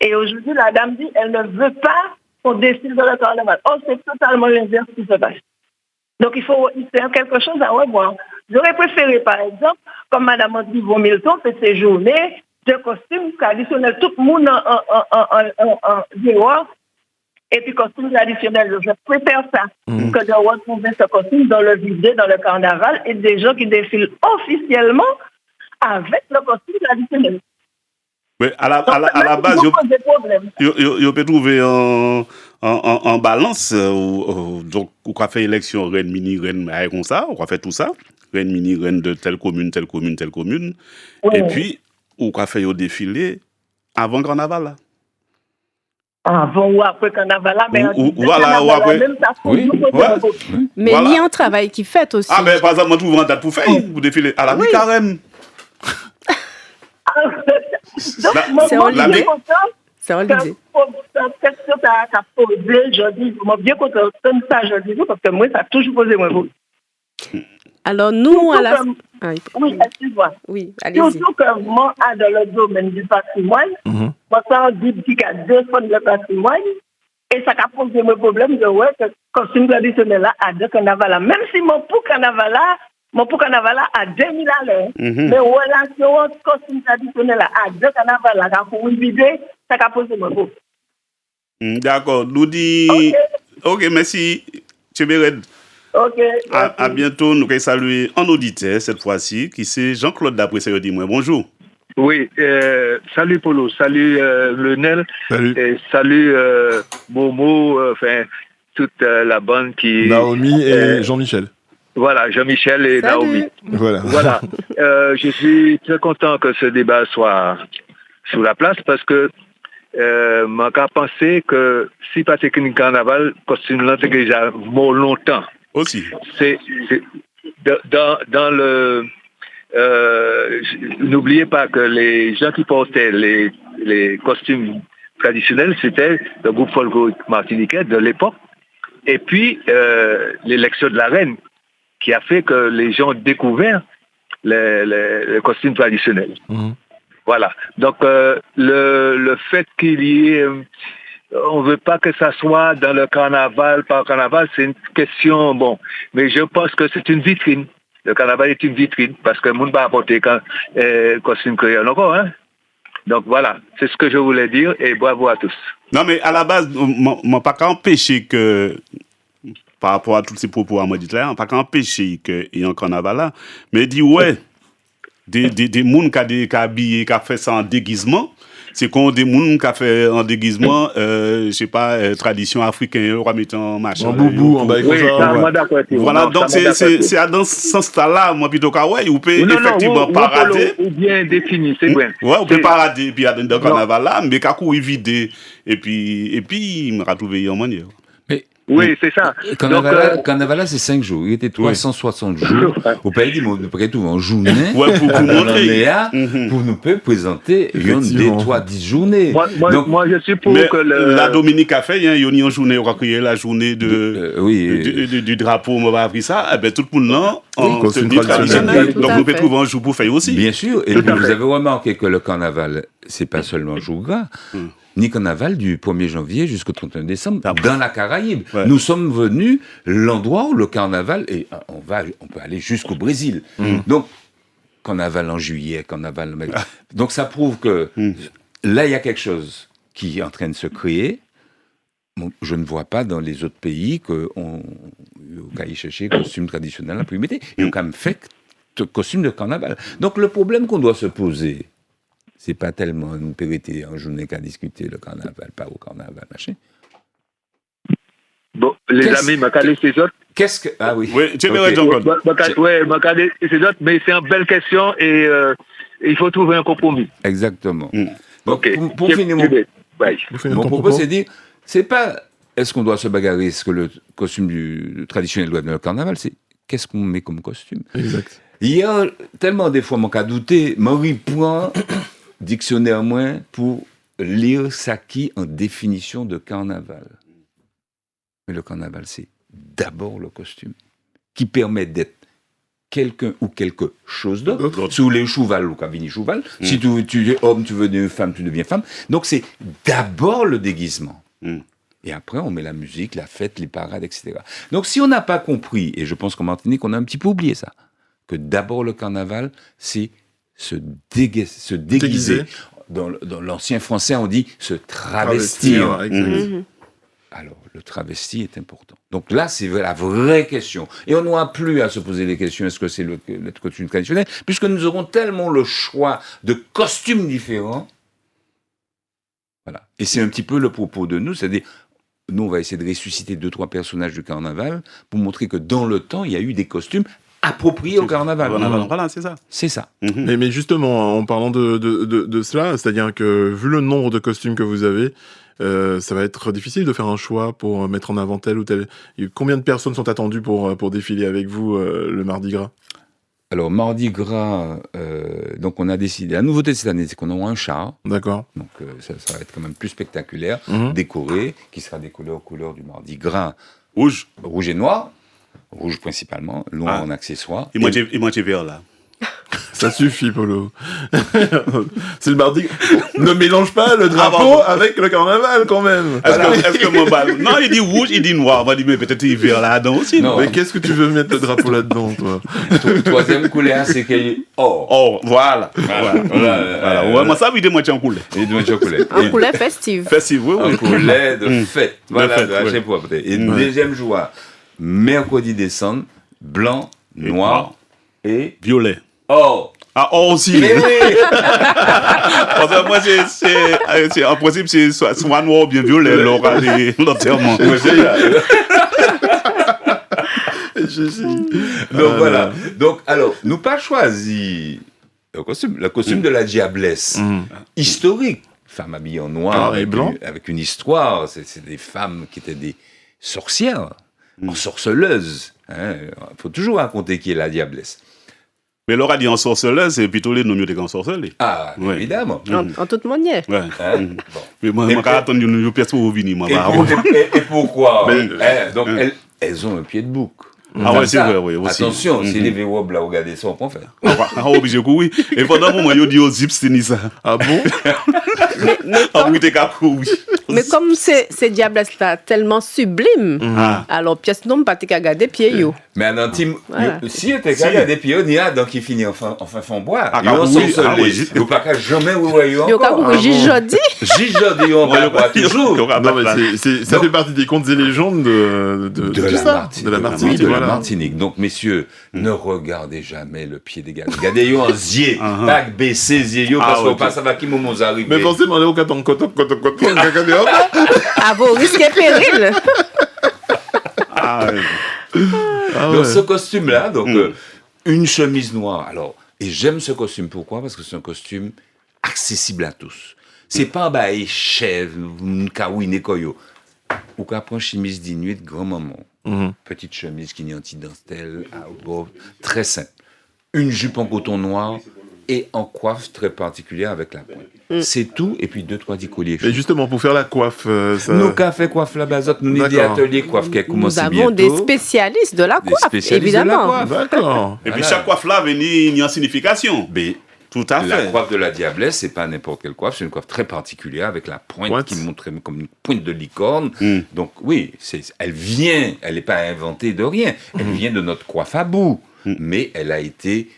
Et aujourd'hui, la dame dit, elle ne veut pas qu'on défile dans le carnaval. Oh, c'est totalement l'inverse qui se passe. Donc, il faut faire quelque chose à revoir. J'aurais préféré, par exemple, comme Mme Andrivon Milton fait ses journées de costumes traditionnels, tout le monde en dehors, et puis costume traditionnel. Je préfère ça que de retrouver ce costume dans le vidé, dans le carnaval, et des gens qui défilent officiellement avec le costume traditionnel. Mais à la base, il peut trouver en balance, donc, on va faire élection reine, mini, reine, comme ça, on va faire tout ça, reine, mini, reine de telle commune, telle commune, telle commune, et puis, on va faire au défilé avant le carnaval, là. Avant ou après le carnaval, là, mais voilà, ou après. Mais il y a un travail qui fait aussi. Ah, mais par exemple, on trouve une date pour faire, pour défiler à la mi-carême. C'est en l'idée. C'est en l'idée. Cette question qu'a posé, je dis, je suis bien content de ça, je dis, parce que moi, ça a toujours posé moi. Alors, nous, à la... Oui, excuse-moi. Oui, allez-y. Surtout que moi, dans le domaine du patrimoine, moi, ça dit qu'il y a défendre le patrimoine, et ça a posé mon problème de ouais, que le costume traditionnel là, à deux carnavals. Même si mon pour carnaval là, à 2000 à l'heure, mais relation entre costume traditionnel là, à deux carnavals là, pour une vidéo, ça a posé mon problème. D'accord, nous dit. Ok, merci. Tchébered. Ok. À bientôt. Nous allons saluer un auditeur cette fois-ci, qui c'est Jean-Claude d'après ça, dis-moi bonjour. Oui, salut Polo, salut Lionel, et salut Momo, enfin toute la bande qui... Naomi et Jean-Michel. Voilà, Jean-Michel et Salut. Naomi. Voilà. Je suis très content que ce débat soit sur la place parce que moi j'ai pensé que si pas technique carnaval, costume là c'est déjà mort longtemps. Aussi. C'est dans le... n'oubliez pas que les gens qui portaient les costumes traditionnels, c'était le groupe folklorique martiniquais de l'époque. Et puis, l'élection de la reine, qui a fait que les gens ont découvert les costumes traditionnels. Voilà. Donc, le fait qu'il y ait... on ne veut pas que ça soit dans le carnaval, par carnaval, c'est une question, bon. Mais je pense que c'est une vitrine. Le carnaval est une vitrine, parce que le monde va apporter costume créole encore, hein. Donc voilà, c'est ce que je voulais dire, et bravo à tous. Non, mais à la base, on n'a pas qu'à empêcher que, par rapport à tous ces propos à moi dit là, on n'a pas qu'à empêcher qu'il y ait un carnaval là, mais dit, ouais, des gens qui ont habillé, qui ont fait ça en déguisement, c'est qu'on des gens qui ont fait en déguisement, je sais pas, tradition africaine, on va mettre en machin. En boubou, en bail comme ça. Voilà, donc c'est dans ce sens-là, moi plutôt qu'à ouais, on peut effectivement parader. Ou bien défini, c'est bien. Ouais, on peut parader, puis dans le carnaval là, mais qu'à courir vider, et puis, il me retrouve en manière. Oui, c'est ça. Carnaval, c'est 5 jours. Il était 360 jours. Au pays du monde, près tout en journée. Ouais, pour montrer. Pour nous présenter une des 3-10 journées. Moi, je suis pour que la Dominique a fait, il y a une journée, on va créer la journée du drapeau, on va appris ça. Eh ben, tout le monde là, en tenue traditionnelle. Donc, on peut trouver un jour pour faire aussi. Bien sûr. Et vous avez remarqué que le carnaval, c'est pas seulement un jour gras. Ni carnaval du 1er janvier jusqu'au 31 décembre dans la Caraïbe. Ouais. Nous sommes venus l'endroit où le carnaval, et on peut aller jusqu'au Brésil. Donc, carnaval en juillet, carnaval en mai. Donc, ça prouve que là, il y a quelque chose qui est en train de se créer. Bon, je ne vois pas dans les autres pays qu'on a cherché costume traditionnel à primité. Ils ont quand même fait costume de carnaval. Donc, le problème qu'on doit se poser, c'est pas tellement une périté en journée qu'à discuter le carnaval, pas au carnaval, machin. Bon, les amis, m'a calé ces autres. Qu'est-ce que... Ah oui. Oui, tu veux Jean-Claude. Mais c'est une belle question et il faut trouver un compromis. Exactement. Donc, Ok. pour finir, mon propos, c'est dire, c'est pas est-ce qu'on doit se bagarrer, est-ce que le costume traditionnel doit être dans le carnaval, c'est qu'est-ce qu'on met comme costume. Exact. Il y a tellement des fois, mon cas douté, Marie prend dictionnaire moins pour lire ça qui en définition de carnaval. Mais le carnaval, c'est d'abord le costume qui permet d'être quelqu'un ou quelque chose d'autre. Sous les chouval ou cabini chouval. Si tu es homme, tu veux devenir femme, tu deviens femme. Donc c'est d'abord le déguisement. Et après, on met la musique, la fête, les parades, etc. Donc si on n'a pas compris, et je pense qu'en Martinique, on a un petit peu oublié ça, que d'abord le carnaval, c'est se déguiser. Dans l'ancien français, on dit se travestir. Alors, le travesti est important. Donc là, c'est la vraie question. Et on n'aura plus à se poser les questions, est-ce que c'est le costume traditionnel, puisque nous aurons tellement le choix de costumes différents. Voilà. Et c'est un petit peu le propos de nous, c'est-à-dire, nous, on va essayer de ressusciter 2-3 personnages du carnaval pour montrer que dans le temps, il y a eu des costumes appropriés au carnaval. Voilà, c'est ça. C'est ça. Mais justement, en parlant de cela, c'est-à-dire que vu le nombre de costumes que vous avez, ça va être difficile de faire un choix pour mettre en avant tel ou tel. Combien de personnes sont attendues pour défiler avec vous le Mardi Gras ? Alors, Mardi Gras, donc on a décidé, la nouveauté de cette année, c'est qu'on aura un char. D'accord. Donc ça va être quand même plus spectaculaire, décoré, qui sera décoré aux couleurs du Mardi Gras. Rouge et noir. Rouge principalement, long en accessoires. Il manque vert là. Ça suffit, Polo. C'est le Mardi. Ne mélange pas le drapeau avec le carnaval, quand même. Est-ce que mon bal... Non, il dit rouge, il dit noir. On va dire, mais peut-être il vert là-dedans aussi. Non. Mais qu'est-ce que tu veux mettre le drapeau là-dedans, toi? Troisième couleur, c'est qu'il or. Oh, voilà. Ouais, moi, ça, il dit moitié en couleur. Il dit moitié en couleur. En couleur festive. Festive, oui. En couleur de fête. Voilà, de fête, peut-être. Et deuxième jour, mercredi décembre, blanc, noir et violet. Or. Ah, or aussi. Mais oui. Parce que moi, c'est en principe, c'est soit noir ou bien violet, l'enterrement. Donc voilà. Donc, alors, nous pas choisi le costume de la diablesse. Historique. Femme habillée en noir et blanc. Avec une histoire. C'est des femmes qui étaient des sorcières, ensorceleuses. Il faut toujours raconter qui est la diablesse. Mais Laura dit ensorceleuse, c'est plutôt les noms de ensorcelés. Ah, évidemment. En toute manière. Ouais. Mais moi, je vais attendre une pièce pour venir. Et pourquoi donc, elles ont un pied de bouc. Ah ouais, c'est vrai, oui. Aussi. Attention, si les verrous là, regardez ça, on peut faire. Ah, obligé que oui. Et pendant un moment, il dit aux zips, c'est ça. Ah bon? Mais comme ces diablesses-là tellement sublimes, alors pièce non pas qu'à garder pieds yo. Mais en intime, si tu qu'à garder pieds, il y a donc il finit enfin fond bois. Ah oui, il pas qu'à jamais vous voyez encore. Yo ka jijodi. Jijodi on va toujours. Non mais ça fait partie des contes et légendes de la Martinique. Donc messieurs, ne regardez jamais le pied des gars. Regardez-yo en zier, pas baisser zier parce qu'on passe avec qui moment arrive. Mais forcément là au coton. À vos risques et périls. Donc ce costume-là, donc une chemise noire. Alors, et j'aime ce costume. Pourquoi? Parce que c'est un costume accessible à tous. C'est pas un chèvre, un kawine koyo. Ou qu'à prendre chemise d'inuit de grand-maman. Petite chemise qui n'est anti-dentelle, très simple. Une jupe en coton noir et en coiffe très particulière avec la pointe. C'est tout, et puis 2-3 colliers. Et justement, pour faire la coiffe, ça... Nous, café coiffe la bazotte, nous avons des ateliers coiffe qui commencent bientôt. Nous avons des spécialistes de la coiffe, évidemment. D'accord. Et puis chaque coiffe là, il y a une signification. Tout à fait. La coiffe de la diablesse, c'est pas n'importe quelle coiffe, c'est une coiffe très particulière avec la pointe qui montre comme une pointe de licorne. Donc oui, elle n'est pas inventée de rien. Elle vient de notre coiffe à bout. Mais elle a été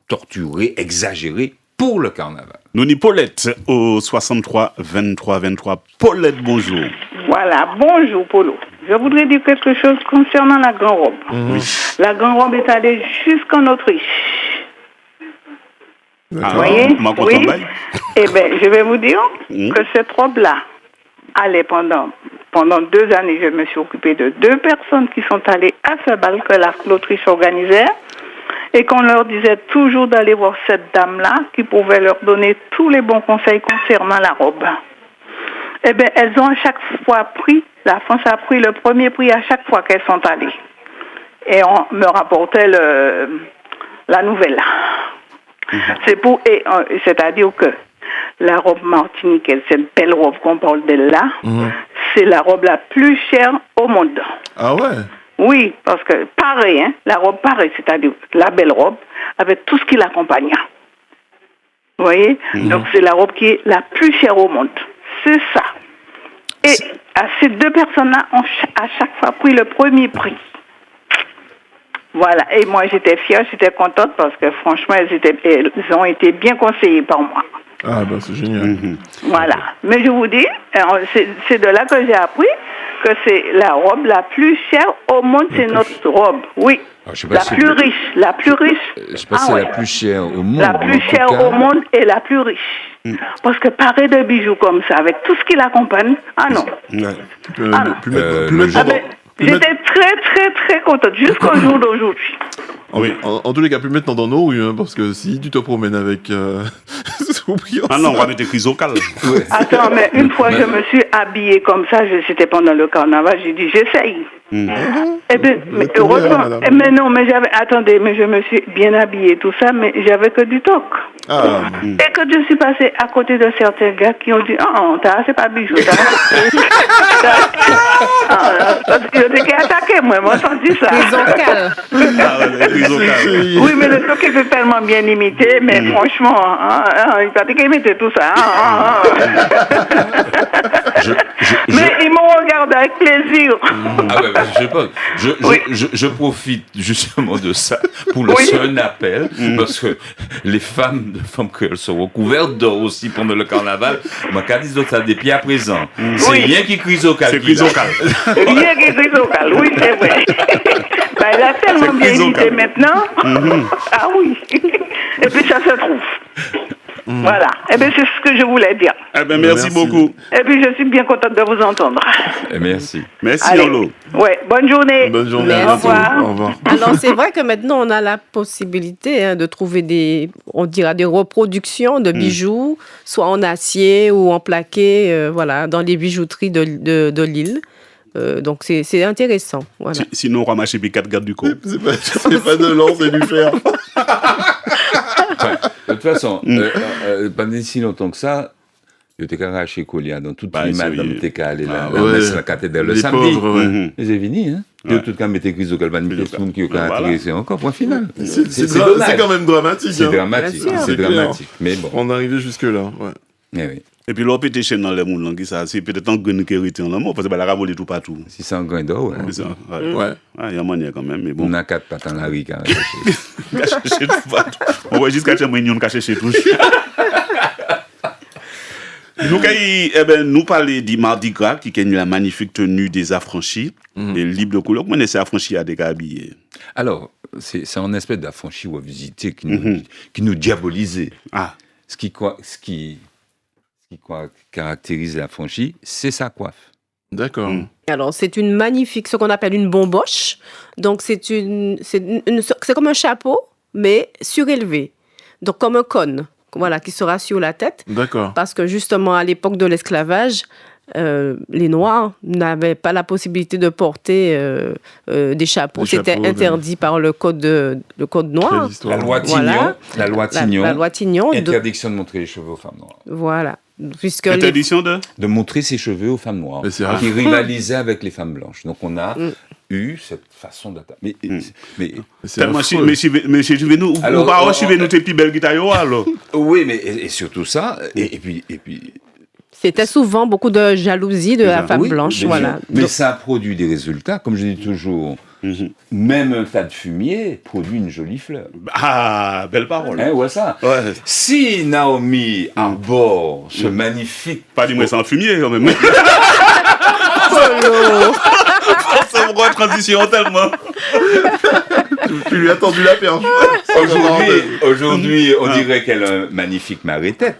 torturée, exagérée pour le carnaval. Nous ni Paulette au 63 23 23. Paulette, bonjour. Voilà, bonjour Polo. Je voudrais dire quelque chose concernant la grande robe. La grande robe est allée jusqu'en Autriche. Vous voyez? Oui. Eh bien, je vais vous dire que cette robe-là allait pendant pendant 2 années, je me suis occupée de 2 personnes qui sont allées à ce bal que l'Autriche organisait et qu'on leur disait toujours d'aller voir cette dame-là qui pouvait leur donner tous les bons conseils concernant la robe. Eh bien, elles ont à chaque fois pris, la France a pris le premier prix à chaque fois qu'elles sont allées. Et on me rapportait la nouvelle. C'est-à-dire que la robe martiniquaise, cette belle robe qu'on parle d'elle là, c'est la robe la plus chère au monde. Ah ouais? Oui, parce que pareil, la robe pareil, c'est-à-dire la belle robe avec tout ce qui l'accompagne. Vous voyez? Donc c'est la robe qui est la plus chère au monde. C'est ça. Et ces 2 personnes-là ont à chaque fois pris le premier prix. Voilà. Et moi, j'étais fière, j'étais contente parce que franchement, elles ont été bien conseillées par moi. Ah, bah, c'est génial. Voilà. Mais je vous dis, c'est de là que j'ai appris que c'est la robe la plus chère au monde, c'est notre robe. Oui. La plus riche. Je sais pas si c'est la plus chère au monde. La plus chère au monde et la plus riche. Parce que pareil de bijoux comme ça, avec tout ce qui l'accompagne, ah non. J'étais très contente jusqu'au jour d'aujourd'hui. En tous les cas, plus maintenant dans nos rues, parce que si tu te promènes avec... Ah non, on va mettre des chrysocales. Attends, mais une fois je me suis habillée comme ça, c'était pendant le carnaval, j'ai dit j'essaye. Eh bien, mais heureusement, mais non, mais je me suis bien habillée, tout ça, mais j'avais que du toc. Et que je suis passée à côté de certains gars qui ont dit, c'est pas bijou, parce que je t'ai attaqué, moi j'ai dit ça. Oui, mais le toc était tellement bien imité, mais franchement, il paraît qu'il mettait tout ça. Mais ils m'ont regardé avec plaisir. Je profite justement de ça pour lancer un appel, parce que les femmes créoles sont recouvertes d'or aussi pendant le carnaval. Ma carte dit ça depuis à présent. C'est rien qui chrysocale. C'est chrysocale. Rien qui chrysocale, oui, c'est vrai. Elle a tellement bien imité maintenant. Ah oui. Et puis ça se trouve. Voilà. Eh bien, c'est ce que je voulais dire. Eh bien, merci beaucoup. Et puis, je suis bien contente de vous entendre. Merci. Merci, Yolo. Ouais, bonne journée. Bonne journée. Merci. Au revoir. Alors, c'est vrai que maintenant, on a la possibilité de trouver des reproductions de bijoux, soit en acier ou en plaqué, dans les bijouteries de l'île. Donc, c'est intéressant. Voilà. Sinon, on va marcher les 4 gardes du corps. C'est pas de l'or, c'est du fer. De toute façon, pendant si longtemps que ça, je t'ai arraché Colia dans toutes les madames t'es allé là, la cathédrale le samedi. C'est fini, hein. De tout cas, mettez crise au calvani, tout le monde qui a intéressé encore, point final. C'est quand même dramatique. C'est dramatique. Mais bon. On est arrivé jusque-là, oui. Et puis, l'on peut être chez dans les mondes, ça, c'est peut-être un grain qui hérité en l'amour, parce que la ravolée tout partout. Si c'est un grain d'or, ouais. Il y a manière quand même, mais bon. On a 4 pattes en la riz, quand même. Caché tout partout. On va jusqu'à chez Mignon, caché chez tout. Nous parler du Mardi Gras, qui est la magnifique tenue des affranchis, et libre de couleur. Comment est-ce affranchis à déhabiller? Alors, c'est un espèce d'affranchi ou à visiter qui nous diabolisait. Ce qui caractérise l'affranchi, c'est sa coiffe. D'accord. Alors, c'est une magnifique, ce qu'on appelle une bomboche. Donc, c'est comme un chapeau, mais surélevé. Donc, comme un cône, qui sera sur la tête. D'accord. Parce que, justement, à l'époque de l'esclavage, les Noirs n'avaient pas la possibilité de porter des chapeaux. C'était interdit par le code noir. La loi Tignon. La loi Tignon. Interdiction de montrer les cheveux aux femmes noires. Voilà. Interdiction de montrer ses cheveux aux femmes noires, qui rivalisaient avec les femmes blanches. Donc on a eu cette façon d'attaquer. Mais je vais nous, alors, tes plus belles guitares alors. Oui, mais et surtout ça, et puis. C'était souvent beaucoup de jalousie de la femme blanche, voilà. Mais donc, ça a produit des résultats, comme je dis toujours. Même un tas de fumier produit une jolie fleur. Ah, belle parole. Ça. Ouais. Si Naomi arbore ce magnifique... Pas dis-moi sans fumier, quand même. C'est pourquoi transition tellement. Tu lui as tendu la perche. Aujourd'hui, on dirait qu'elle a un magnifique marée-tête.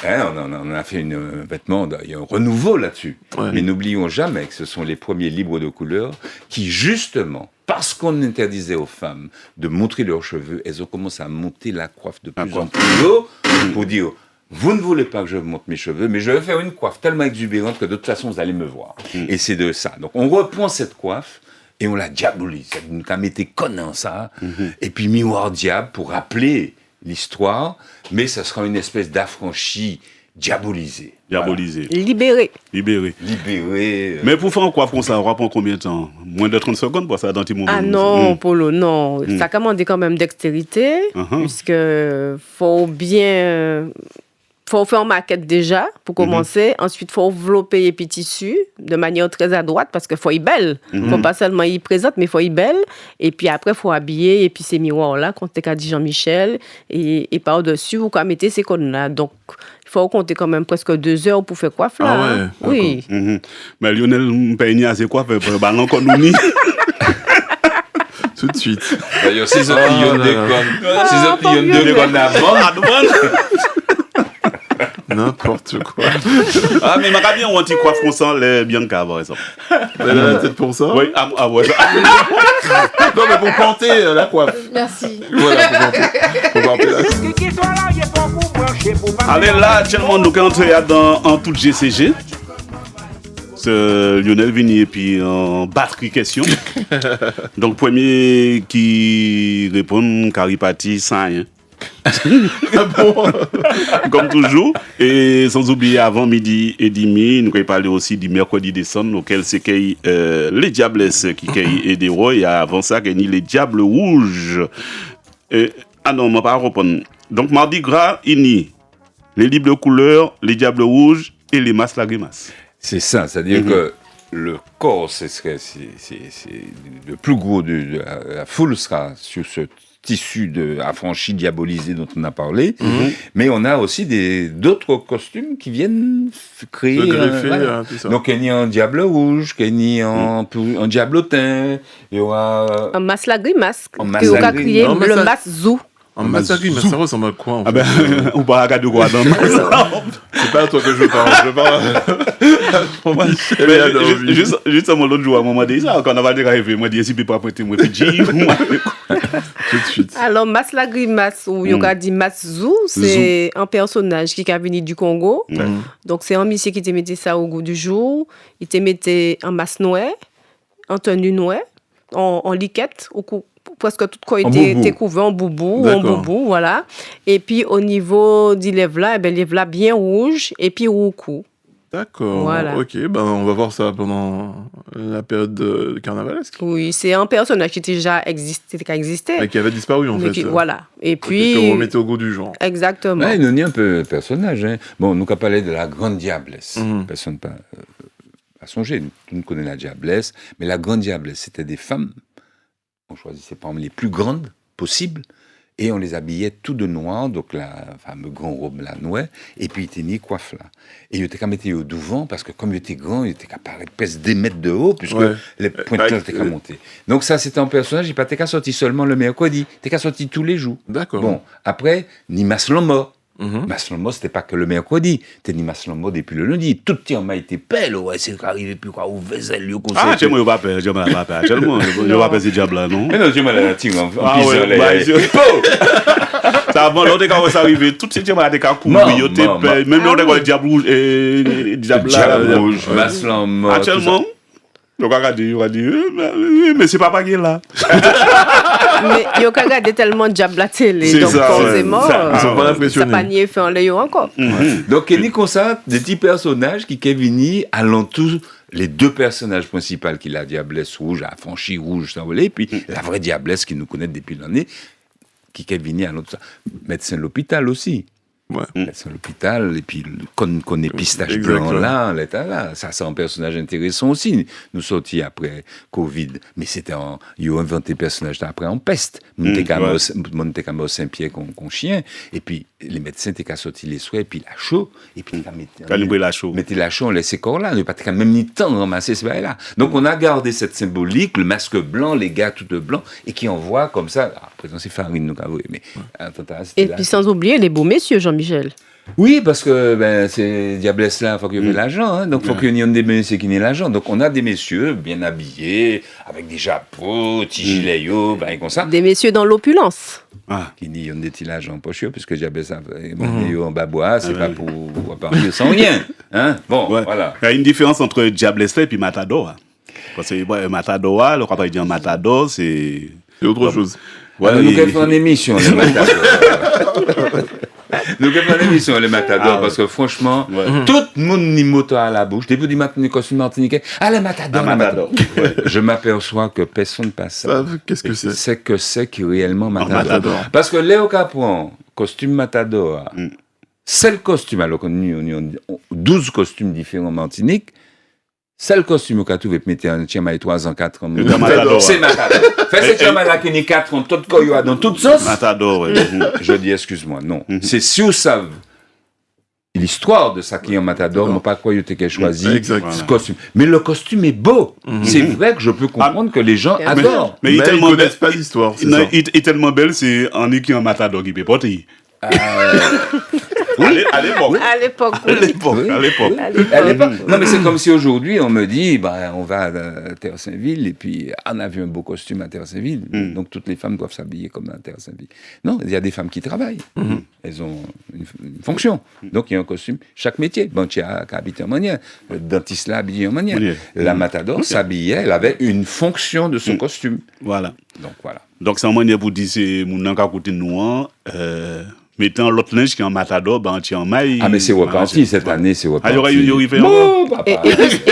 On a fait un vêtement, il y a un renouveau là-dessus. Ouais. Mais n'oublions jamais que ce sont les premiers livres de couleur qui, justement, parce qu'on interdisait aux femmes de montrer leurs cheveux, elles ont commencé à monter la coiffe de plus en plus haut pour dire « Vous ne voulez pas que je monte mes cheveux, mais je vais faire une coiffe tellement exubérante que de toute façon, vous allez me voir. » Et c'est de ça. Donc, on reprend cette coiffe et on la diabolise. On a mis connant ça. Et puis, miroir diable pour rappeler l'histoire, mais ça sera une espèce d'affranchi diabolisé. Diabolisé. Voilà. Libéré. Mais pour faire un coiffe comme ça, on va prendre combien de temps? Moins de 30 secondes pour ça dans tes moments. Ah non, Polo, non. Ça commande quand même dextérité, puisque faut faire une maquette déjà, pour commencer. Ensuite, il faut envelopper les petits tissus de manière très adroite, parce qu'il faut y belle. Il ne faut pas seulement y présenter, mais il faut y belle. Et puis après, il faut habiller, et puis ces miroirs-là, quand tu as dit Jean-Michel, et par-dessus, vous mettez ces cônes-là. Donc, il faut compter quand même presque 2 heures pour faire coiffe là. Ah ouais, oui. Mais Lionel, Payni a ses coiffes, ballon qu'on nous nie. Tout de suite. D'ailleurs, ces opinions de connes avant. N'importe quoi. Ah, mais m'a bien un petit coiffe comme ça, les Bianca, par exemple. Elle a la tête pour ça? Oui, ouais. Non, mais pour planter la coiffe. Merci. Voilà, pour planter la Allez, là, actuellement, nous sommes entrés en tout GCG. Lionel Vigny et puis en batterie question. Donc, premier qui répond, Caripati, ça, hein. Comme toujours, et sans oublier avant midi et demi, nous allons parler aussi du mercredi décembre, auquel c'est les Diablesses qui et des rois, et avant ça, il y a les Diables Rouges. Non, on ne va pas répondre. Donc, mardi gras, il y a les livres de couleur, les Diables Rouges et les masses la grimace. C'est ça, c'est-à-dire que le corps, c'est le plus gros de la foule sera sur ce tissu affranchi, diabolisé dont on a parlé, mais on a aussi d'autres costumes qui viennent créer... tout ça. Donc, il y a un diable rouge, il y a un diablotin, il y aura... Un masque la grimace, un qui aura crié le masque zou. En massacre, mais ça ressemble à quoi en fait? Ou pas à de quoi dans c'est pas à toi que je parle. Justement, l'autre jour, à un moment donné, quand on va arriver, moi, je dis, si tu peux pas prêter, moi, puis tout de suite. Alors, Mas la grimace, ou Yoga dit Mas Zou, c'est un personnage qui est venu du Congo. Donc, c'est un monsieur qui te mettait ça au goût du jour. Il te mettait un masque noir, en tenue noire, en liquette, au cou. Presque tout quoi était couvert en boubou, voilà. Et puis au niveau des lèvres là, les lèvres là bien rouges et puis roucou. D'accord. Voilà. Ok, on va voir ça pendant la période carnavalesque. Oui, c'est un personnage qui déjà existé. Mais qui avait disparu en fait. Voilà. Et puis. Que vous remettez au goût du jour. Exactement. Ouais, il nous dit un peu le personnage. Hein. Bon, nous avons parlé de la grande diablesse. Personne n'a pas songé. Nous connaissons la diablesse, mais la grande diablesse, c'était des femmes. On choisissait parmi les plus grandes possibles et on les habillait tout de noir, donc la fameuse grande robe la noire, et puis ils étaient mis coiffe là. Et ils étaient qu'à mettre au devant parce que comme ils étaient grands, ils étaient qu'à paraître presque des mètres de haut puisque les pointeurs étaient qu'à monter. Donc ça c'était un personnage, il pas qu'à sortir seulement le mercredi, il était qu'à sortir tous les jours. D'accord. Bon, après, ni Maslomo. Maslomo, c'était pas que le mercredi, c'était ni Maslomo depuis le lundi. Tout le temps, été pelle, ouais, c'est arrivé, puis quoi, ou Vézel, ou conseil. Ah, moi, je vais pas faire, tellement, je vais pas faire ce diable-là, non? Mais non, je vais la tirer en ça avant, l'autre, quand ça arrive, tout ce qui m'a été couru, même l'autre, le diable rouge, et diable rouge, Maslomo. Actuellement, donc, on va dire, mais c'est pas qui est là. Mais il y a regardé tellement de diable à télé, donc forcément, ça pas nié fait en l'air encore. Donc, il y a comme ça des petits personnages qui sont venus alentour les deux personnages principaux qui la diablesse rouge, affranchi rouge, ça volait, puis la vraie diablesse qui nous connaît depuis l'année, qui est venue à l'autre. Médecin de l'hôpital aussi. Médecin de l'hôpital, et puis qu'on est pistache blanc là, ça c'est un personnage intéressant aussi. Nous sortis après Covid, mais ils ont inventé personnage après en peste. Monte Camaro Saint-Pierre qu'on chien, et puis les médecins étaient qu'à sortir les soins, et puis la chaux, et puis mettez la chaux, on laissait corps là, on n'a pas même ni temps de ramasser ce bail là. Donc on a gardé cette symbolique, le masque blanc, les gars tout blanc, et qui envoient comme ça. Après c'est farine nous avouer, mais et puis sans oublier les beaux messieurs, Jean-Michel. Oui, parce que c'est Diablesse là, il faut qu'il y ait l'argent, hein, donc il faut qu'il y ait des messieurs qui n'aient l'argent. Donc on a des messieurs bien habillés, avec des chapeaux, petits gilets, comme ça. Des messieurs dans l'opulence. Qui n'y ont des petits l'argent en poche, puisque Diablesse en babois, c'est pas pour partir sans rien. Hein? Bon, voilà. Il y a une différence entre Diablesse et puis Matador. Parce que Matador, le rapport dit Matador, c'est autre chose. Voilà, nous avons fait une émission, les Matadors. Nous avons fait une émission, les Matadors, parce que franchement, tout le monde n'y moto à la bouche. Début du matin, les costumes martiniquais. Ah, les Matadors, Je m'aperçois que personne ne passe ça. Qu'est-ce que c'est? C'est que c'est qui réellement Matador. Parce que Léo Capron, costume Matador, c'est le costume, alors qu'on a 12 costumes différents en Martinique. C'est le costume que tu veux mettre en Tchama 3 ans, 4 ans. C'est Matador. Fais ce Tchama là qui est 4 ans, tout koyo dans toute sauce. Matador, Je dis, excuse-moi, non. C'est si vous savez l'histoire de ça qui est en Matador, non pas quoi tu as choisi ce costume. Mais le costume est beau. C'est vrai que je peux comprendre que les gens adorent. Mais ils ne connaissent pas l'histoire. Il est tellement belle, c'est en qui en Matador qui peut porter. Oui. À l'époque. Non, mais c'est comme si aujourd'hui, on me dit, on va à Terre-Saint-Ville, et puis on a vu un beau costume à Terre-Saint-Ville, donc toutes les femmes doivent s'habiller comme à Terre-Saint-Ville. Non, il y a des femmes qui travaillent. Elles ont une fonction. Donc, il y a un costume, chaque métier. Tu as habité en manière. Le dentiste l'a habillé en manière. La Matador s'habillait, elle avait une fonction de son costume. Voilà. Donc, voilà. Donc, c'est en manière pour dire, c'est mon nom qui a coûté noir, mettant l'autre linge qui est en Matador, tu es en maille. Ah, mais c'est reparti cette année, c'est reparti. Et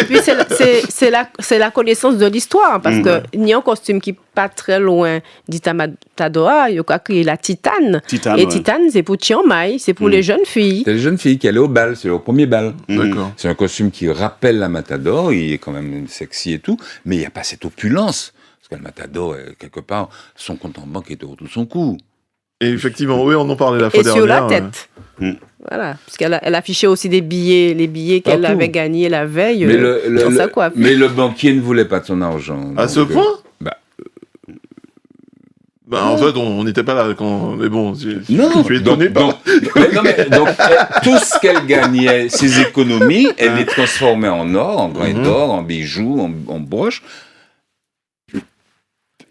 puis, c'est la connaissance de l'histoire, parce qu'il y a un costume qui n'est pas très loin d'Ita Matador, il y a créé la Titane. Et Titane, c'est pour Chiang Mai, c'est pour les jeunes filles. C'est les jeunes filles qui allaient au bal, c'est au premier bal. D'accord. C'est un costume qui rappelle la Matador, il est quand même sexy et tout, mais il n'y a pas cette opulence. Parce que le Matador, quelque part, son compte en banque était autour de son cou. Et effectivement, oui, on en parlait la fois dernière. Et sur la tête. Voilà, parce qu'elle affichait aussi les billets qu'elle avait gagnés la veille sur sa coiffe. Mais le banquier ne voulait pas de son argent. À ce point en fait, on n'était pas là quand... Mais bon, je suis étonné donc, tout ce qu'elle gagnait, ses économies, elle les transformait en or, en grains d'or, en bijoux, en broches.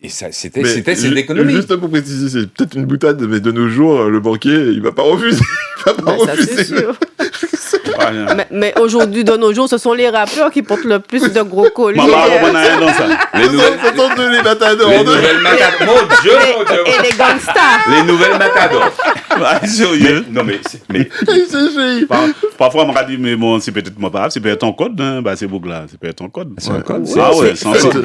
Et ça, c'était ses économies. Juste pour préciser, c'est peut-être une boutade, mais de nos jours, le banquier, il va pas refuser. Ça, c'est sûr. mais aujourd'hui, de nos jours, ce sont les rappeurs qui portent le plus de gros colliers. Les nouvelles Matadors. Les nouvelles Matadors. Mon Dieu. Et les gangsters. Les nouvelles Matadors. Sérieux? Non, mais... Parfois, on m'a dit, mais bon, c'est peut-être moi pas grave, c'est peut-être ton code, hein. C'est Bougla, c'est peut-être ton code. C'est un code.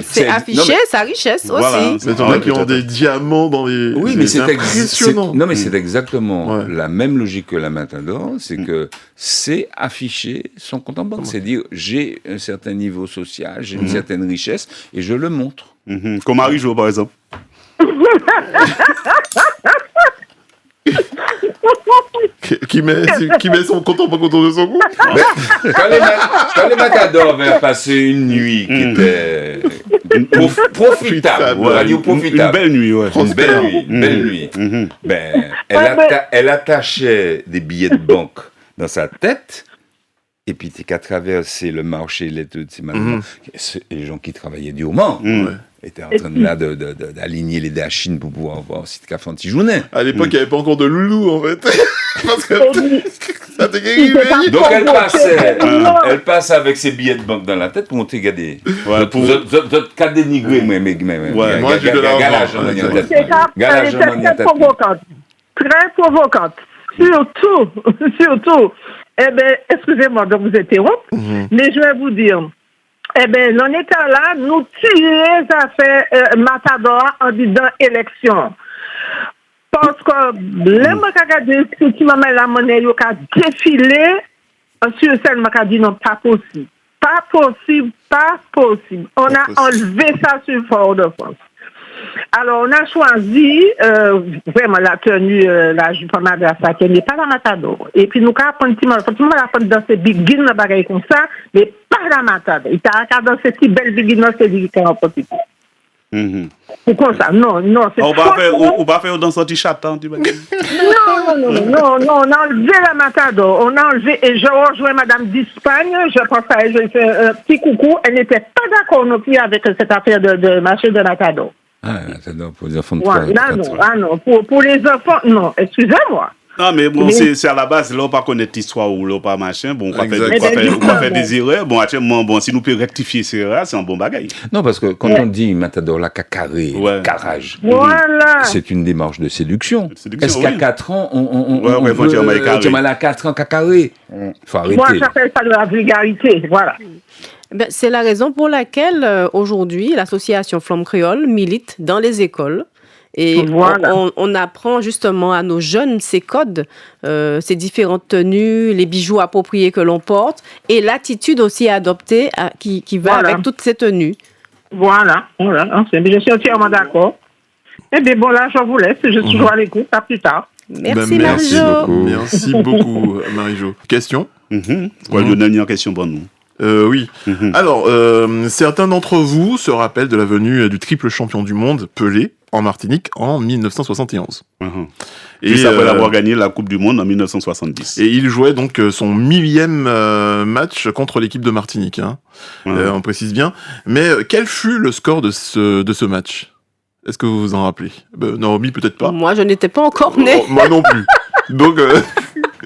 C'est affiché sa richesse aussi. Mais t'en as qui ont des diamants dans les... Oui, mais c'est impressionnant. Non, mais c'est exactement la même logique que la Matador, c'est que c'est afficher son compte en banque. C'est dire, j'ai un certain niveau social, j'ai une certaine richesse, et je le montre. Comme Marie-Jo, par exemple. qui met son compte en banque autour de son cou. Quand les Matadors avaient passé une nuit qui était profitable, une belle nuit, une belle nuit. Elle attachait des billets de banque dans sa tête. Et puis, tu qu'à traverser le marché, les gens qui travaillaient durement étaient en train d'aligner les dachines pour pouvoir voir si tu as fait un petit journée. À l'époque, il n'y avait pas encore de loulou, en fait. Parce que ça t'est gagné. Donc, elle passait avec ses billets de banque dans la tête pour monter regarder. Votre cas dénigré, moi, j'ai de l'argent. C'est très provocante. Très provocante. Surtout, excusez-moi de vous interrompre, mais je vais vous dire, l'on était là, nous tirons les affaires Matador en disant élection. Parce que les Macadis, qui m'a mis la monnaie, ils ont défilé sur scène, m'a dit non, pas possible. Pas possible. On a enlevé ça sur Fort-de-France. Alors, on a choisi vraiment la tenue, la jupe en madrasa, qui n'est pas la Matador. Et puis, nous avons appris dans ces biguines, comme ça, mais pas la Matador. Il t'a regardé dans ces petites belles biguines, c'est lui qui a profité. Pourquoi ça? Non, c'est on va faire dans sortie chaton, tu vas dire. Non, on a enlevé la Matador. On a enlevé, et je rejoins Madame d'Espagne, je pense à elle, je lui fais un petit coucou. Elle n'était pas d'accord non plus avec cette affaire de marché de Matador. Ah, Matador pour les enfants de non, pour les enfants, non, excusez-moi. Non, mais bon, c'est à la base, là, on pas connaître l'histoire ou là, pas machin. Bon, on va faire des erreurs. Bon, actuellement, si nous pouvons rectifier ces erreurs, c'est un bon bagage. Non, parce que quand on dit Matador, la cacaré, carrage, c'est une démarche de séduction. Est-ce qu'à 4 ans, on veut mal à 4 ans, cacaré? Il faut arrêter. Moi, ça fait ça de la vulgarité, voilà. C'est la raison pour laquelle, aujourd'hui, l'association Flamme Créole milite dans les écoles. Et on apprend justement à nos jeunes ces codes, ces différentes tenues, les bijoux appropriés que l'on porte et l'attitude aussi adoptée qui va avec toutes ces tenues. Voilà. Je suis entièrement d'accord. Eh bien, bon, là, je vous laisse. Je suis toujours à l'écoute. À plus tard. Merci, Marie-Jo. Merci beaucoup, Marie-Jo. Question? Lionel, une question pour nous. Oui. Alors, certains d'entre vous se rappellent de la venue du triple champion du monde, Pelé, en Martinique en 1971. Et juste après avoir gagné la Coupe du Monde en 1970. Et il jouait donc son 1000e match contre l'équipe de Martinique. On précise bien. Mais quel fut le score de ce match? Est-ce que vous vous en rappelez? Naomi, peut-être pas. Moi, je n'étais pas encore née. Moi non plus. Donc,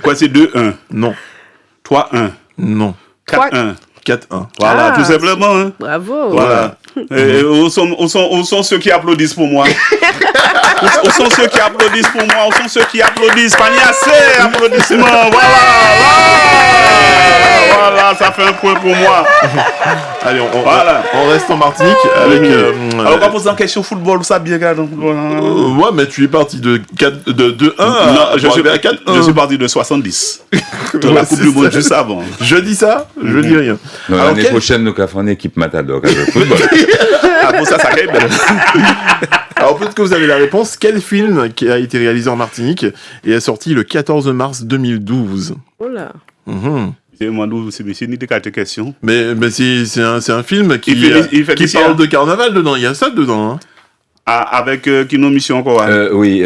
quoi, c'est 2-1? Non. 3-1? Non. 4-1. 4-1. Voilà, tout simplement. Hein. Bravo. Voilà. Où sont ceux qui applaudissent pour moi? Où sont ceux qui applaudissent pour moi? Où sont ceux qui applaudissent? Paniassé, applaudissements. Voilà, ça fait un point pour moi. Allez, on reste en Martinique avec. Alors, on va poser en question football, ça bien regarde. Ouais, mais tu es parti de 2-1. Non, je suis à 4-1. Je suis parti de 70. De la Coupe du Monde juste avant. Je dis ça, je dis rien. L'année prochaine, nous avons une équipe Matador avec le football. Ah bon, ça est belle. Alors peut-être que vous avez la réponse. Quel film qui a été réalisé en Martinique et est sorti le 14 mars 2012? Oh là. C'est ni des questions. Mais c'est un film qui parle de carnaval dedans. Il y a ça dedans. Hein. Avec Kino Mission encore. Oui,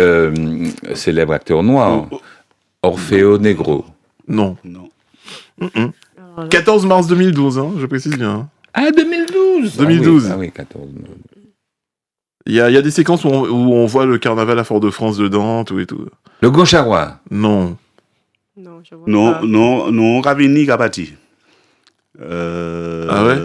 célèbre acteur noir. Orfeo Negro. Non. 14 mars 2012, je précise bien. Ah, 2012. 2012. Ah oui, 14. Il y a des séquences où on voit le carnaval à Fort-de-France dedans, tout et tout. Le Gaucharois. Non. Non, je vois pas. Non, Ravini Gabati. Ah ouais?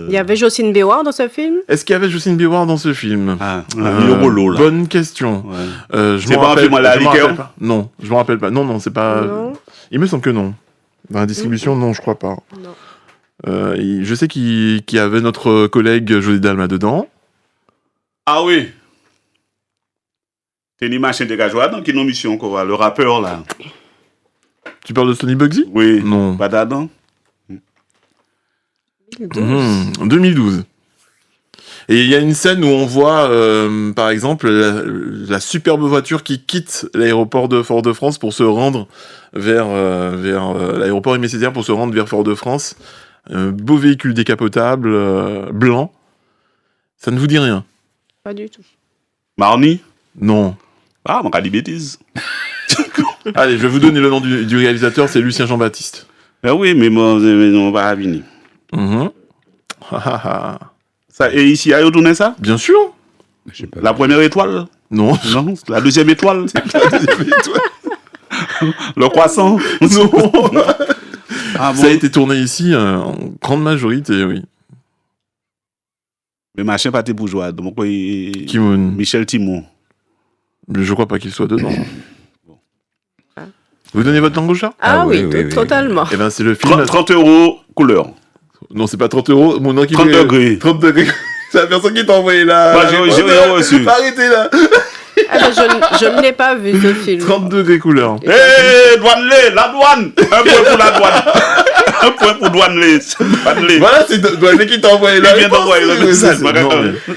Il y avait Jocelyne Béouard dans ce film? Est-ce qu'il y avait Jocelyne Béouard dans ce film? Bonne question. Ouais. C'est pas un film à la liqueur? Non, je me rappelle pas. Non, c'est pas... Non. Il me semble que non. Dans la distribution, non, je crois pas. Non. Je sais qu'il y avait notre collègue José Dalma dedans. Ah oui. C'est une machine de gajoie dans Kino Mission, quoi, le rappeur là. Tu parles de Sonny Bugsy? Oui. Non. Pas d'Adam. 2012. Et il y a une scène où on voit, par exemple, la superbe voiture qui quitte l'aéroport de Fort-de-France pour se rendre vers l'aéroport Aimé Césaire pour se rendre vers Fort-de-France. Un beau véhicule décapotable, blanc. Ça ne vous dit rien? Pas du tout. Marnie? Non. Ah, on a dit bêtises. Allez, je vais vous donner le nom du réalisateur, c'est Lucien Jean-Baptiste. Ben oui, mais on va venir. Ça, et ici, a tourné ça? Bien sûr. La première étoile? Non. Non, la deuxième étoile? Le croissant? Non. Ah, bon. Ça a été tourné ici en grande majorité, oui. Mais machin pas tes bourgeois, donc Kimoun. Michel Timon. Mais je crois pas qu'il soit dedans. Vous donnez votre langue au chat? Ah oui, totalement. Eh ben c'est le film. 30 € couleur. Non, c'est pas 30 €. Mon nom qui 30 degrés. 30 degrés. C'est la personne qui t'a envoyé là. Bah, j'ai rien reçu. Arrêtez là. Ah ben, je ne l'ai pas vu ce film. 30 degrés couleur. Douane-les, la douane. Un point pour la douane. Un point pour douane-les. Voilà, c'est Douane-les qui t'a envoyé là. Il vient d'envoyer le message.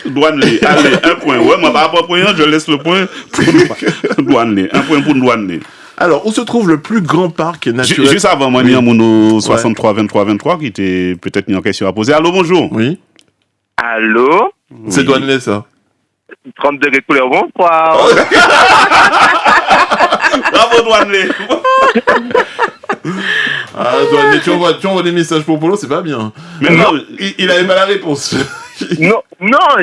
Douane-les. Allez, un point. Ouais, moi, par rapport au point, je laisse le point pour douane-les. Un point pour douane-les. Alors, où se trouve le plus grand parc naturel? Juste avant, moi, il y a mon 63 23 23 qui était peut-être une question à poser. Allô, bonjour. Oui. Allô? C'est Douane-les, ça. 30 degrés couleur, bonsoir. Bravo, Douane. Ah, Douane, tu envoies des messages pour Polo, c'est pas bien. Mais non, il avait mal la réponse. Non,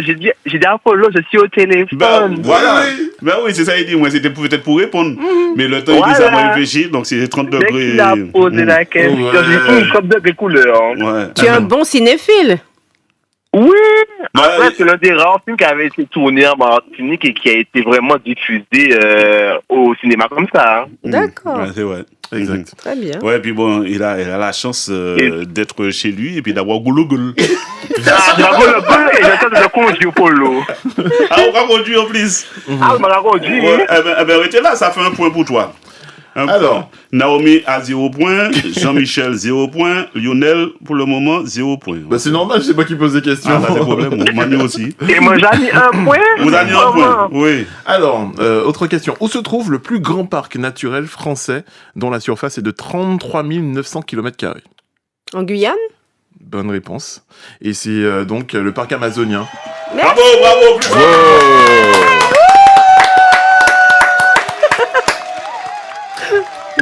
j'ai dit à Polo, je suis au téléphone. Voilà. Ben oui, c'est ça, il dit. Moi, c'était peut-être pour répondre. Mais le temps, il dit ça m'a réfléchi, donc c'est 30 degrés. Il a posé la question. J'ai dit 30 degrés couleur. Ouais. Tu es un bon cinéphile. Oui. Après, c'est l'un des rares films qui avait été tourné en Martinique et qui a été vraiment diffusé au cinéma comme ça. D'accord. Ouais, c'est vrai. Exact. Très bien. Ouais, puis bon, il a la chance d'être chez lui et puis d'avoir goulou-goul. D'avoir le goulou et j'attends de le conduire Polo. Ah, on va conduire en plus. Ah, on va conduire. Ouais, eh ben, arrêtez là, ça fait un point pour toi. Alors, Naomi a 0 point, Jean-Michel 0 point, Lionel pour le moment 0 point. bah c'est normal, c'est moi qui pose des questions. Ah, pas de problème, Manu aussi. Et moi j'ai mis un point. Vous avez mis un point, oui. Alors, autre question. Où se trouve le plus grand parc naturel français dont la surface est de 33 900 km²? En Guyane? Bonne réponse. Et c'est donc le parc amazonien. Bravo, bravo, plus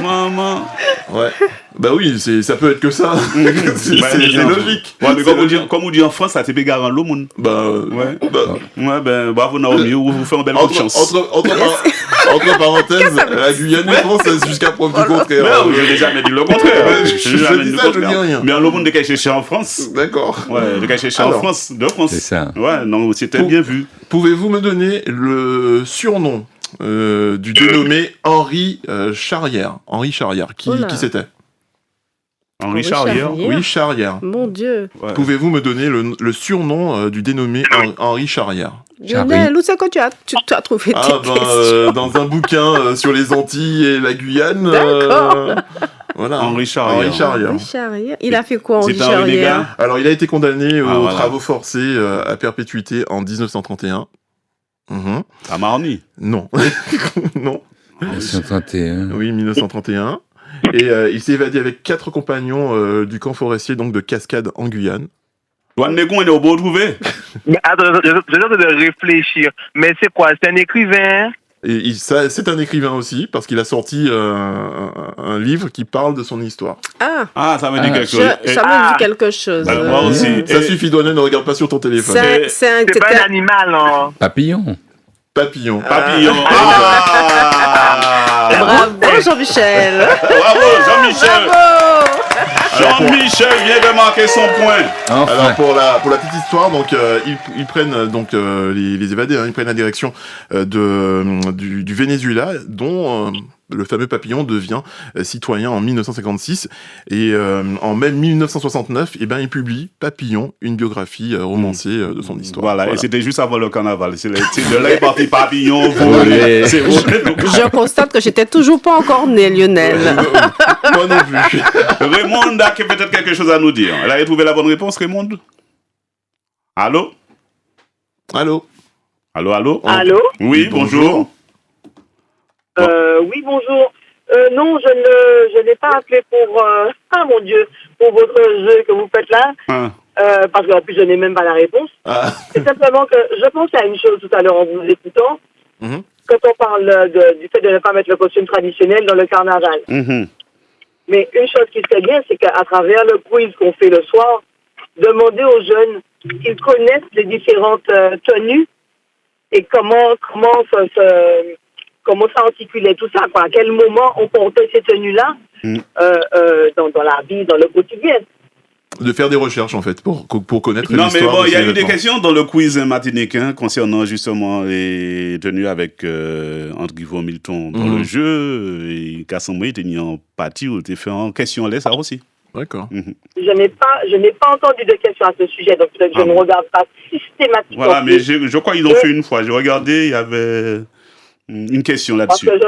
Maman. Ouais. Bah oui, ça peut être que ça. c'est logique. Ouais, mais comme on dit en France, ça t'est bégaré en l'eau, mon. Ouais, ben, bravo Naomi, vous faites une belle chance. Entre parenthèses, la Guyane est française jusqu'à preuve du contraire. Non, je n'ai jamais dit le contraire. Je dis ça, je dis rien. Mais en le monde de chercher en France. D'accord. Ouais, de chercher en France, de France. C'est ça. Ouais, non, c'était bien vu. Pouvez-vous me donner le surnom du dénommé Henri Charrière? Henri Charrière, qui c'était? Henri Charrière. Oui, Charrière. Mon Dieu. Ouais. Pouvez-vous me donner le surnom du dénommé Henri Charrière? Lionel, où c'est que tu as trouvé tes questions? Dans un bouquin sur les Antilles et la Guyane. D'accord. Voilà. Henri Charrière. Henri Charrière. Il a fait quoi, Henri Charrière? Alors, il a été condamné aux travaux forcés à perpétuité en 1931. À Marny? Non. Non. 1931. Oui, 1931. Et il s'est évadé avec 4 compagnons du camp forestier donc de Cascade en Guyane. Douane Négon, on est au beau trouvé. Mais attends, je de réfléchir. Mais c'est quoi? C'est un écrivain? Et c'est un écrivain aussi, parce qu'il a sorti un livre qui parle de son histoire. Ah, ça me dit quelque chose. Ça me dit quelque chose. Bah, moi aussi. Ça suffit, Douane, ne regarde pas sur ton téléphone. C'est pas un animal, non? Papillon. Papillon. Bravo, Jean-Michel. Bravo, Jean-Michel. Bravo. Jean-Michel vient de marquer son point. Enfin. Alors pour la petite histoire, donc ils prennent donc les évadés, ils prennent la direction du Venezuela, dont le fameux Papillon devient citoyen en 1956 et en mai 1969, il publie Papillon, une biographie romancée de son histoire. Voilà, et c'était juste avant le carnaval. C'est de là est parti Papillon. Je constate que j'étais toujours pas encore né, Lionel. Moi non plus. Raymond a peut-être quelque chose à nous dire. Elle a trouvé la bonne réponse, Raymond? Allô? Allô? Allô, allô? Allô? Oui, bonjour. Oui, bonjour. Non, je n'ai pas appelé pour... ah, mon Dieu, pour votre jeu que vous faites là. Parce qu'en plus, je n'ai même pas la réponse. C'est simplement que je pense à une chose tout à l'heure en vous écoutant. Quand on parle du fait de ne pas mettre le costume traditionnel dans le carnaval. Mais une chose qui serait bien, c'est qu'à travers le quiz qu'on fait le soir, demander aux jeunes qu'ils connaissent les différentes tenues et comment ça articulait tout ça, quoi. À quel moment on portait ces tenues-là dans la vie, dans le quotidien. De faire des recherches, en fait, pour connaître l'histoire. Non, mais bon, il y a eu des vêtements. questions dans le quiz martiniquais concernant justement les tenues avec André Guivon Milton dans le jeu. Et Kassamoué était mis en partie ou était fait en question là, ça aussi. D'accord. Je n'ai pas entendu de questions à ce sujet, donc peut-être que je ne regarde pas systématiquement. Voilà, mais je crois qu'ils ont fait une fois. J'ai regardé, il y avait une question là-dessus. Parce que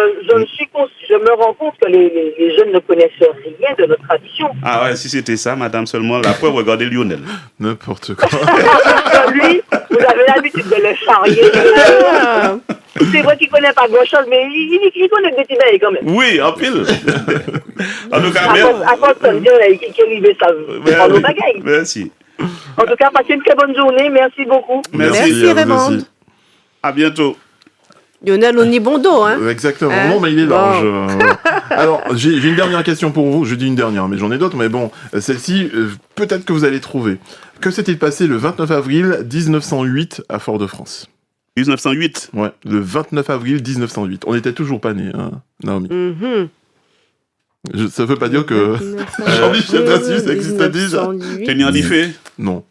je me rends compte que les jeunes ne connaissent rien de notre tradition. Ah ouais, si c'était ça, madame, seulement la preuve, regardez Lionel. N'importe quoi. Lui, vous avez l'habitude de le charrier. C'est vrai qu'il ne connaît pas grand-chose, mais il connaît des petits bails quand même. Oui, en pile. En tout cas, à quoi ça me dit qu'il ça nos bagailles. Merci. En tout cas, passez une très bonne journée. Merci beaucoup. Merci Raymond. À bientôt. Lionel Onibondo, hein. Exactement. Hein? Non, mais il est Bon. large. Alors, j'ai une dernière question pour vous. Je dis une dernière, mais j'en ai d'autres. Mais bon, celle-ci, peut-être que vous allez trouver. Que s'est-il passé le 29 avril 1908 à Fort-de-France? 1908. Ouais, le 29 avril 1908. On n'était toujours pas nés, hein, Naomi. Ça veut pas dire que Jean-Michel Dracius existait déjà. T'es né en Diffé? Non.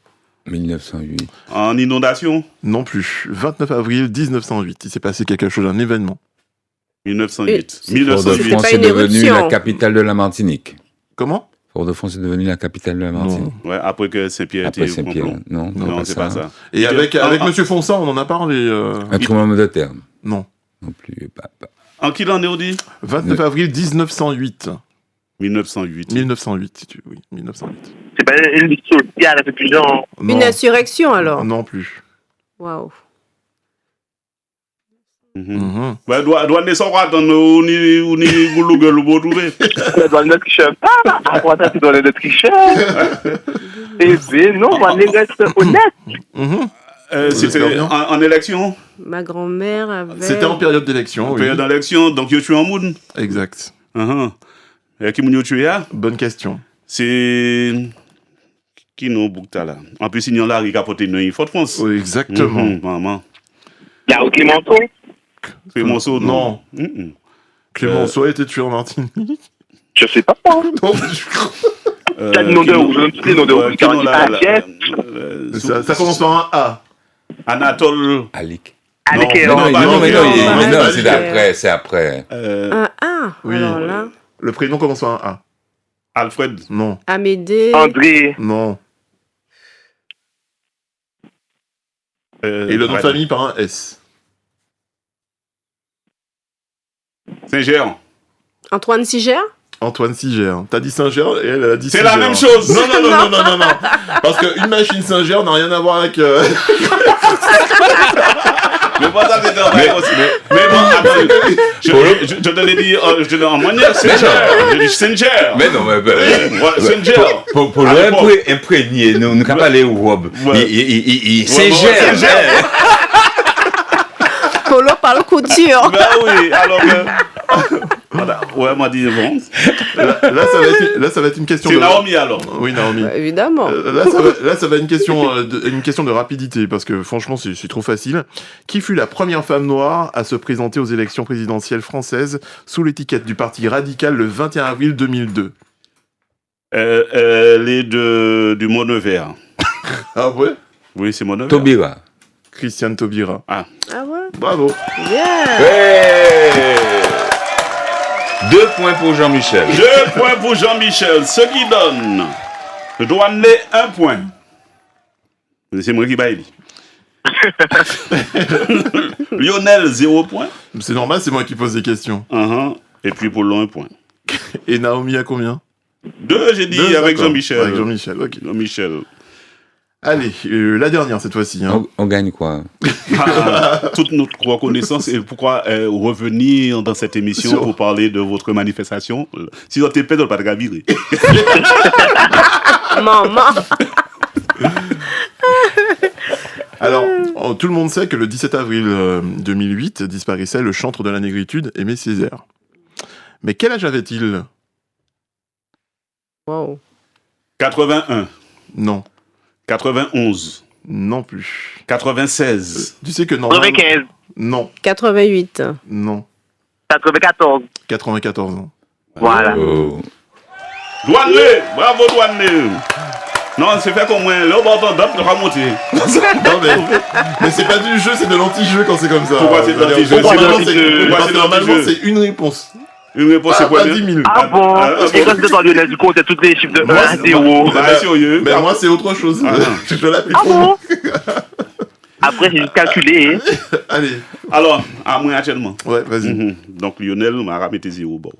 1908. En inondation? Non plus. 29 avril 1908. Il s'est passé quelque chose, un événement. 1908. Fort-de-France est devenu la capitale de la Martinique. Comment? Fort-de-France est devenu la capitale de la Martinique. Ouais, après que Saint-Pierre Après était Saint-Pierre. Non, c'est pas ça. Et avec Monsieur Fonsan, on en a parlé. Un tremblement de terre. Non. Non plus. En qui l'année on dit? 29 avril 1908. 1908. 1908, oui, 1908. C'est pas une histoire qui a depuis longtemps. Une insurrection, alors? Non plus. Waouh. Bah, doit descendre attendre ou ni goulou ou beau trouver. Doit notre tricheur. Ah, quoi, ça, tu dois notre tricheur. Eh bien, non, on reste honnête. C'était en élection? Ma grand-mère avait... C'était en période d'élection, oui. Période d'élection, donc tu es en mood? Exact. Qui m'ont tué là? Bonne question. C'est... Qui nous boucta là? En plus, il y a là qui a porté une Fort-de-France. Oui, exactement. Maman. Il y a Clémenceau? Clémenceau, non. Clémenceau a été tué en Martinique? Je sais pas. Non, T'as le nom de où? Je ne sais pas le nom de où. Ça commence par un A. Anatole. Alik. Non, c'est après. Un A. Oui. Alors là... Le prénom commence par un A. Alfred. Non. Amédée. André. Non. Et le nom de famille par un S. Saint-Ger. Antoine Siger. Antoine Siger. T'as dit Singer et elle a dit C'est Siger. la même chose. Non. Parce qu'une machine Singer n'a rien à voir avec... Mais pas ça, c'est normal aussi. Mais bon, attends, je te l'ai dit en manière Singer. Je dis Singer. Mais non, mais... Singer. Pour le imprégner, nous ne pouvons pas aller au Rob. Singer. Polo parle couture. Ben oui, alors que... Voilà. Ouais, m'a dit bon. Là, ça va être une question. C'est Naomi alors. Oui, Naomi. Évidemment. Là, ça va être une question de rapidité parce que franchement, c'est trop facile. Qui fut la première femme noire à se présenter aux élections présidentielles françaises sous l'étiquette du Parti radical le 21 avril 2002? Les du Monnevert. Ah ouais? Oui, c'est Monnevert. Taubira. Christiane Taubira. Ah ouais? Bravo. Yeah. Hey. 2 points pour Jean-Michel. 2 points pour Jean-Michel, ce qui donne le douanier 1 point. C'est moi qui baille. Lionel 0 point. C'est normal, c'est moi qui pose des questions. Et puis pour l'un 1 point. Et Naomi a combien? 2, j'ai dit. 2, avec Jean-Michel. Avec Jean-Michel, ok. Jean-Michel. Allez, la dernière cette fois-ci. Hein. On gagne quoi? Toute notre reconnaissance et pourquoi revenir dans cette émission pour parler de votre manifestation. Si on t'épée, on ne va pas te virer. Maman. Alors, tout le monde sait que le 17 avril 2008 disparaissait le chantre de la négritude, Aimé Césaire. Mais quel âge avait-il? Wow. 81. Non. 91. Non plus. 96. Tu sais que non. 95. Non. 88. Non. 94. 94 ans. Voilà. Douanier, bravo douanier. Non, c'est fait comme moi. Là, on va entendre d'autres remonter. Non, mais c'est pas du jeu, c'est de l'anti-jeu quand c'est comme ça. Pourquoi c'est de l'anti-jeu? Normalement, c'est une réponse. Une réponse, c'est quoi? 10 000. Ah bon? Et quand c'était dans Lionel, du coup, on était tous les chiffres de 1 à 0. Sérieux? Mais moi, c'est autre chose. Je l'applique. Ah bon? Après, j'ai calculé. Allez. Alors, à moi actuellement. Ouais, vas-y. Donc, Lionel m'a ramené 0. Bon.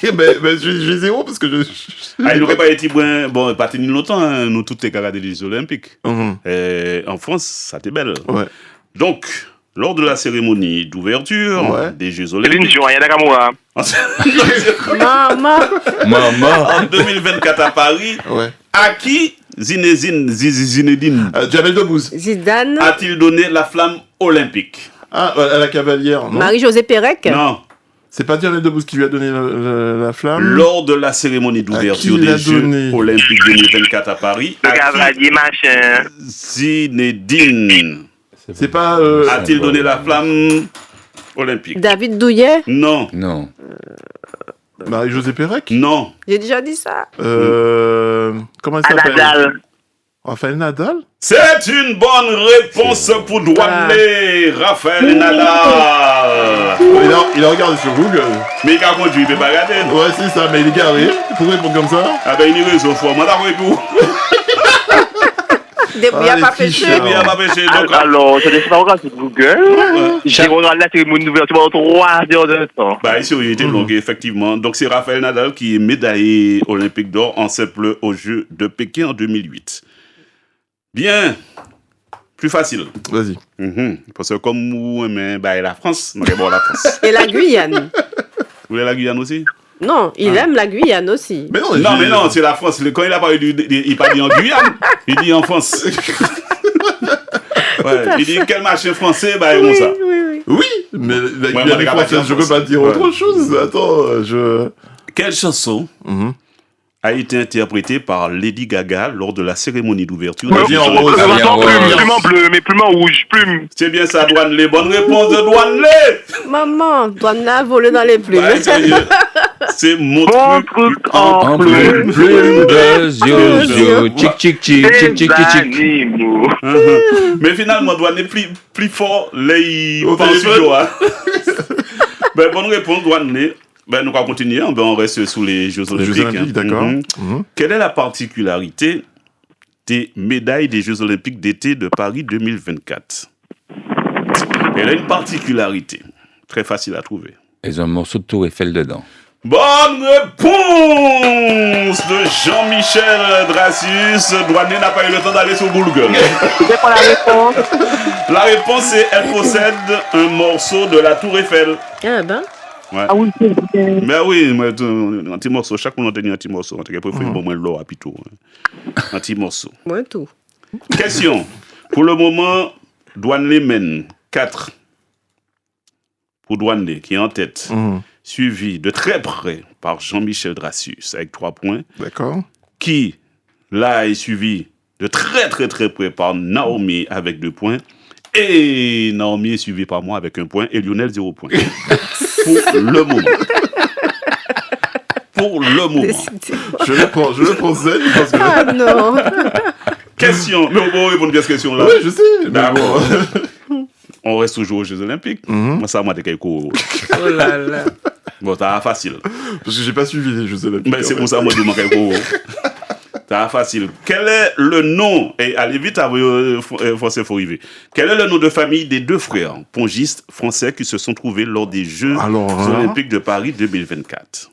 J'ai 0 parce que il n'aurait pas été bon, pas tenu longtemps. Hein. Nous, tous les camarades des Jeux Olympiques. En France, ça était belle. Ouais. Donc, lors de la cérémonie d'ouverture des Jeux Olympiques. Maman. En 2024 à Paris, à qui Zinedine Jamel Debbouze Zidane a-t-il donné la flamme olympique? Ah, à la Cavalière, non? Marie-Josée Pérec? Non. C'est pas Diane Debouze qui lui a donné la flamme? Lors de la cérémonie d'ouverture des Jeux Olympiques 2024 à Paris, Le cavalier machin. Zinedine c'est pas... a-t-il donné la flamme olympique? David Douillet? Non. Non. Marie-Josée Pérec? Non. J'ai déjà dit ça. Comment elle s'appelle? Nadal. Raphaël Nadal? C'est une bonne réponse pour Douanet, Raphaël Nadal. Il a regardé sur Google. Mais il a conduit, il peut pas regarder. Ouais, c'est ça, mais il est garé. Pourquoi répondre comme ça? Ah ben il est réseau fort, moi d'accord et tout. Depuis, il pas péché. Depuis, il pas péché. Alors, je ne sais pas encore sur Google. J'ai regardé la cérémonie d'ouverture pendant 3 heures de temps. Bah, ici, il était long, effectivement. Donc, c'est Raphaël Nadal qui est médaillé olympique d'or en simple aux Jeux de Pékin en 2008. Bien. Plus facile. Vas-y. Parce que comme vous aimez la France, bon, la France. Et la Guyane. Vous voulez la Guyane aussi? Non, il aime la Guyane aussi. Mais non, c'est la France. Quand il a parlé il pas dit en Guyane, il dit en France. Ouais, il dit quel machin français, bon ça. Oui, mais la Guyane française, je peux pas dire autre chose. Attends, Quelle chanson a été interprétée par Lady Gaga lors de la cérémonie d'ouverture des Jeux Olympiques? Plume en bleu, mais plume en rouge, plume. C'est bien ça, Douanet. Bonne réponse de Douanet. Maman, Douanet a volé dans les plumes. C'est mon truc en plume. Plume de zio, tchic, tchic, tchic, tchic, tchic. Mais finalement, Douanet plus fort, là, il pense toujours. Bonne réponse, Douanet. Nous allons continuer, on reste sous les Jeux Olympiques. D'accord. Quelle est la particularité des médailles des Jeux Olympiques d'été de Paris 2024? Elle a une particularité, très facile à trouver. Ils ont un morceau de Tour Eiffel dedans. Bonne réponse de Jean-Michel Dracius. Douanet n'a pas eu le temps d'aller sur Google. C'est quoi la réponse? La réponse c'est elle possède un morceau de la Tour Eiffel. Ah ben. Ouais. Ah oui, c'est bien. Mais oui, un petit morceau. Chaque monde a tenu un petit morceau. En tout cas, il faut faire moins l'eau à Pito. Un petit morceau. Moi tout. Question. Pour le moment, Douanet mène 4 pour Douanet, qui est en tête. Suivi de très près par Jean-Michel Dracius, avec 3 points. D'accord. Qui, là, est suivi de très très près par Naomi, avec 2 points. Et Naomi est suivi par moi avec 1 point. Et Lionel, 0 point. Pour le moment. Pour le moment. Je le procède parce que... Ah non. Question. Mais on va répondre bien à cette question-là. Oui, je sais. D'accord. On reste toujours aux Jeux Olympiques. Moi, ça m'a été quelque chose. Oh là là. Bon, t'as facile. Parce que j'ai pas suivi les Jeux Olympiques. Mais c'est pour ça, moi, je manque quelque chose. T'as facile. Quel est le nom, et allez vite, français, faut arriver. Quel est le nom de famille des 2 frères pongistes français qui se sont trouvés lors des Jeux Olympiques de Paris 2024?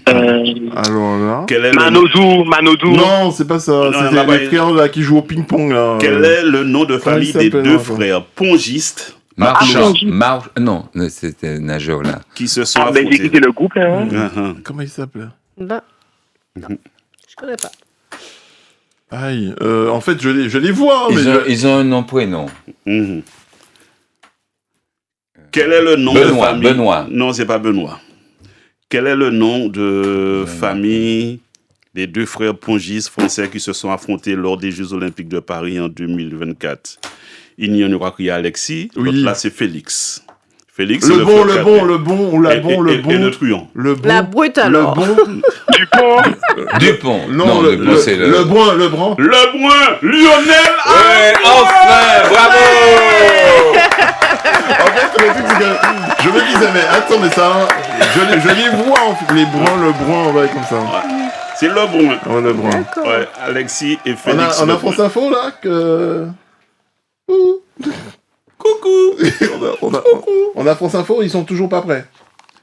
Alors là... Manodou. Non, c'est pas ça. C'est les frères là, qui jouent au ping-pong. Là. Quel est le nom de famille des 2 frères pongistes? Marchand. Non, c'était nageur là. Qui se sont affrontés. J'ai quitté le groupe là. Comment il s'appelle? Bah. Je connais pas. Aïe, en fait, je les vois. Ils ont un nom prénom. Quel est le nom de famille? Benoît. Non, c'est pas Benoît. Quel est le nom de famille des 2 frères pongistes français qui se sont affrontés lors des Jeux Olympiques de Paris en 2024? Il n'y en aura qu'il y a Alexis. L'autre là, c'est Félix. Félix, le bon, ou la bon, le bon. Et le truand. Le bon. La brute alors. Le bon. Dupont. Non, le bon, c'est le brun. Le brun, Lionel. Ouais, enfin, bravo. En fait, le truc, c'est que je me disais, mais attends, mais ça, je les vois, en fait, les bruns, le brun, ouais, comme ça. Ouais. C'est le brun. Ouais, le brun. Ouais, Alexis et Félix. On a France Info, là, que... Coucou. On a France Info, ils sont toujours pas prêts.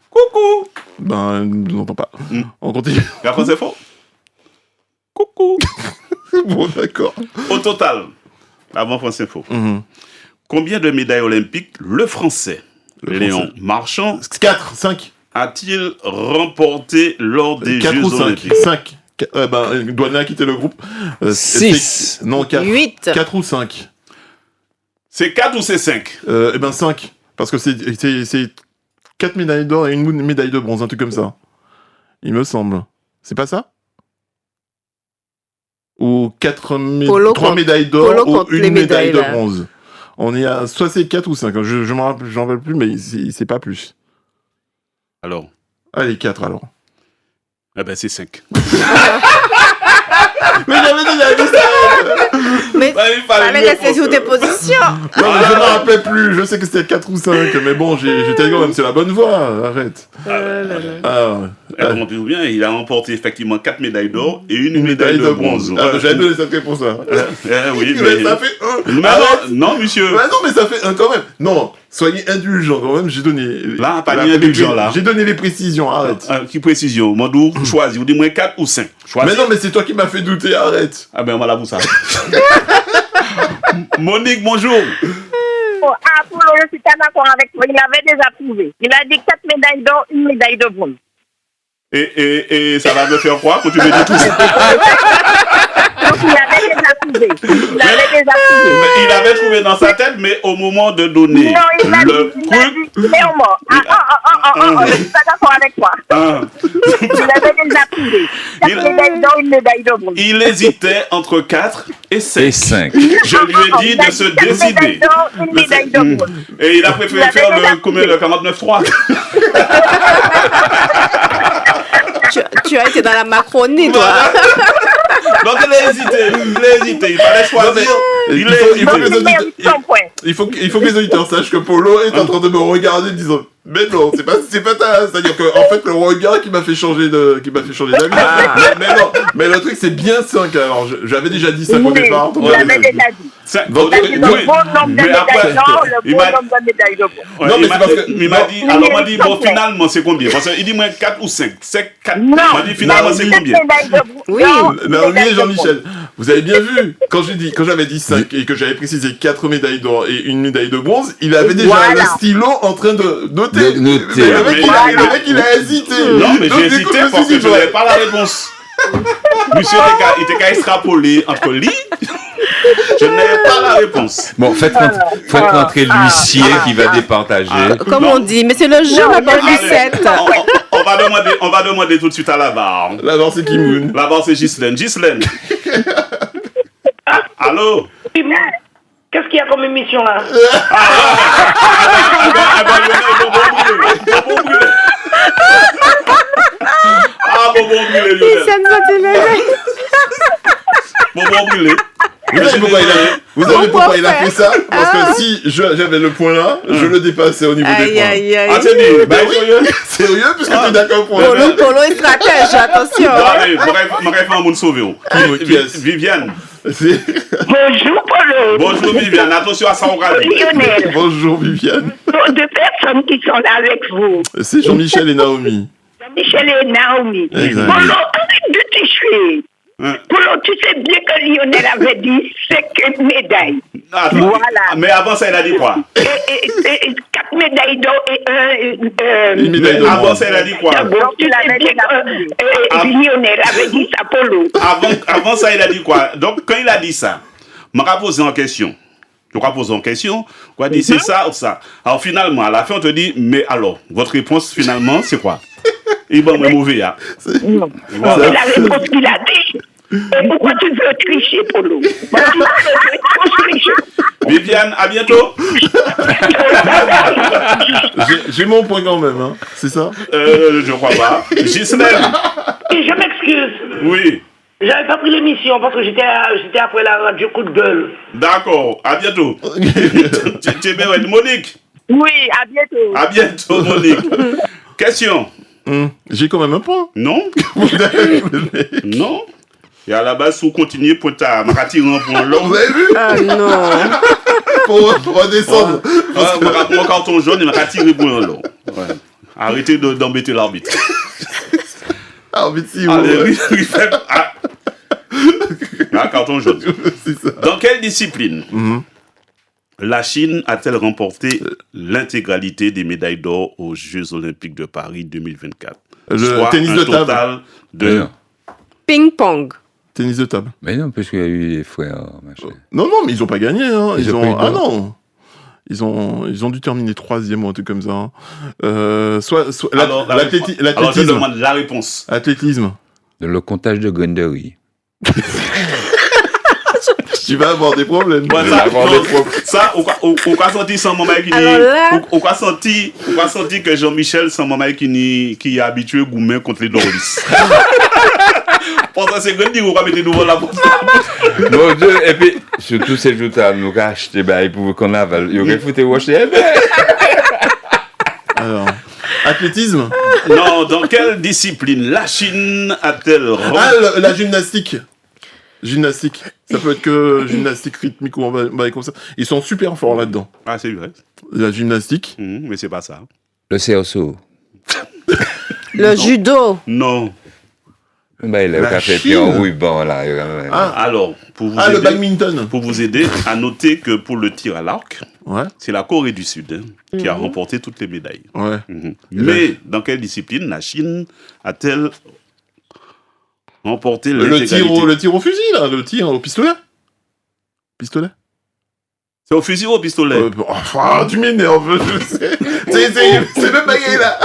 Coucou. Ben, je n'entends pas. On continue. La France Info. Coucou. Bon, d'accord. Au total, avant France Info, combien de médailles olympiques le Français Léon Marchand 5 a-t-il remporté lors des Jeux Olympiques? 5. Douanet a quitté le groupe. 6. Non, 4. 8. 4 ou 5. C'est 4 ou c'est 5? 5. Parce que c'est 4 médailles d'or et une médaille de bronze, un truc comme ça. Il me semble. C'est pas ça? Ou 3 médailles d'or ou une médaille de bronze. On est à soit c'est 4 ou 5. Je m'en rappelle, j'en rappelle plus, mais c'est pas plus. Alors? Allez, 4 alors. Eh ben, c'est 5. Mais j'avais déjà dit ça. Mais il fallait rester sur tes positions. Non, mais je ne me rappelle plus. Je sais que c'était 4 ou 5. Mais bon, j'étais quand même sur la bonne voie. Arrête. Remontez-vous bien, il a remporté effectivement 4 médailles d'or et une médaille de bronze. J'avais donné cette réponse-là. Oui, mais ça fait 1. Non, monsieur. Non, mais ça fait 1 quand même. Non, soyez indulgents quand même. J'ai donné. Là, pas ni indulgent là. J'ai donné les précisions. Arrête. Qui précision? Mandou, choisis. Vous dites moins 4 ou 5. Choisis. Mais non, mais c'est toi qui m'as fait douter. Arrête. Ah ben, on va la vous ça. Monique, bonjour. Apollo, je suis pas d'accord avec toi. Il avait déjà prouvé. Il a dit 4 médailles d'or, une médaille de bronze. Et ça va me faire quoi quand tu me dis tout ça? Donc il avait déjà prouvé. Il avait trouvé dans sa tête, mais au moment de donner le truc... Léomor, je suis pas d'accord avec toi. Il avait déjà prouvé. 4 médailles d'or, une médaille de bronze. Il hésitait entre 4 et 5. Je lui ai dit de se décider. Une médaille de bronze. Et il a préféré faire le 49-3. Tu as été dans la Macronie, toi. Donc il a hésité. Il fallait choisir. Il faut que les auditeurs sachent que Polo est en train de me regarder en disant mais non, c'est pas ça. C'est-à-dire que en fait le regard qui m'a fait changer d'avis. Mais non, mais le truc c'est bien 5. Alors j'avais déjà dit 5 au départ. Vous l'avez déjà dit. Le bon nombre de médailles d'or, le bon nombre de médailles de bronze. Non, mais c'est parce que il m'a dit. Alors m'a dit bon finalement c'est combien? Parce qu'il dit moins 4 ou 5. C'est 4. M'a dit finalement c'est combien? Oui. Mais oui, Jean-Michel, vous avez bien vu quand j'avais dit 5 et que j'avais précisé 4 médailles d'or et une médaille de bronze, il avait déjà le stylo en train de noter. Mais le mec, il a hésité. Non, mais j'ai hésité parce que je n'avais pas la réponse. Monsieur, il était qu'à extrapoler entre lui. Je n'avais pas la réponse. Bon, faites rentrer l'huissier qui va départager. Comme on dit, mais c'est le jeu la barre du 7. On va demander tout de suite à la barre. La barre, c'est Kimoun. La barre, c'est Ghislaine. Ghislaine. Allô? Qu'est-ce qu'il y a comme émission là? Bonbon brûlé, Lionel. Bonbon brûlé. Vous savez pourquoi il a fait ça? Parce que si j'avais le point là, je le dépassais au niveau des points. Ah, c'est dit. Bah oui, sérieux, puisque tu es d'accord pour Polo est stratège, attention. Allez, mon rêve à mon sauver. Viviane. Bonjour Polo. Bonjour Viviane, attention à ça on va dire. Lionel. Bonjour Viviane. 2 personnes qui sont là avec vous. C'est Jean-Michel et Naomi. Jean-Michel et Naomi. Exact. Polo, arrête de t'échouer. Polo, tu sais bien que Lionel avait dit 5 médailles. Voilà. Mais avant ça, il a dit quoi? 4 médailles d'or et une médaille d'or. Avant ça, il a dit quoi? Tu l'avais dit que Lionel avait dit ça, Polo. Avant ça, il a dit quoi? Donc, quand il a dit ça, je m'a posé en question. On va dire c'est ça ou ça. Alors finalement, à la fin, on te dit, mais alors, votre réponse finalement, c'est quoi? Il va me mauvais, hein. Non. C'est la réponse qu'il a dit. Et pourquoi tu veux tricher, Polo? Viviane, à bientôt. J'ai mon point quand même, hein. C'est ça? Je crois pas. Ghislaine. Je m'excuse. Oui. J'avais pas pris l'émission parce que j'étais après la radio coup de gueule. D'accord, à bientôt. Tu es bien, Monique? Oui, à bientôt. À bientôt, Monique. Question. J'ai quand même un point. Non. Non. Et à la base, si vous continuez pour ta tirer un point long. Vous avez vu? Ah non. pour redescendre. Mon carton jaune, il m'a tiré pour un long. Ouais. Arrêtez d'embêter l'arbitre. Arbitre, si carton jaune. Dans quelle discipline la Chine a-t-elle remporté l'intégralité des médailles d'or aux Jeux Olympiques de Paris 2024? Le tennis de table. De ping-pong. Tennis de table. Mais non, parce qu'il y a eu les frères, machin. Non, mais ils n'ont pas gagné. Hein. Ah non. Ils ont dû terminer 3e ou un truc comme ça. Alors, je demande la réponse. Athlétisme. Le comptage de Grindery. Tu vas avoir des problèmes. Ouais, ça, on va sentir sans maman on va sentir que Jean-Michel sans maman qui est habitué à goumer contre les Doris. Pour ça, c'est Grindery on va mettre devant la porte. Mon Dieu, et puis, surtout ces jours-là, nous avons acheté pour qu'on avale. Il aurait foutu washer. Alors, athlétisme. Non, dans quelle discipline la Chine a-t-elle... La gymnastique. Gymnastique. Ça peut être que gymnastique rythmique ou on va comme ça. Ils sont super forts là-dedans. Ah, c'est vrai. La gymnastique. Mais c'est pas ça. Le CSO. Le judo. Non. Bah, il a fait puis en ruban là. Alors, pour vous aider, le badminton. Pour vous aider, à noter que pour le tir à l'arc, c'est la Corée du Sud qui a remporté toutes les médailles. Ouais. Mais dans quelle discipline la Chine a-t-elle remporté l'intégralité? Le tir au fusil, là, le tir au pistolet. Pistolet. C'est au fusil ou au pistolet? Tu m'énerves, je sais. C'est le baguette là.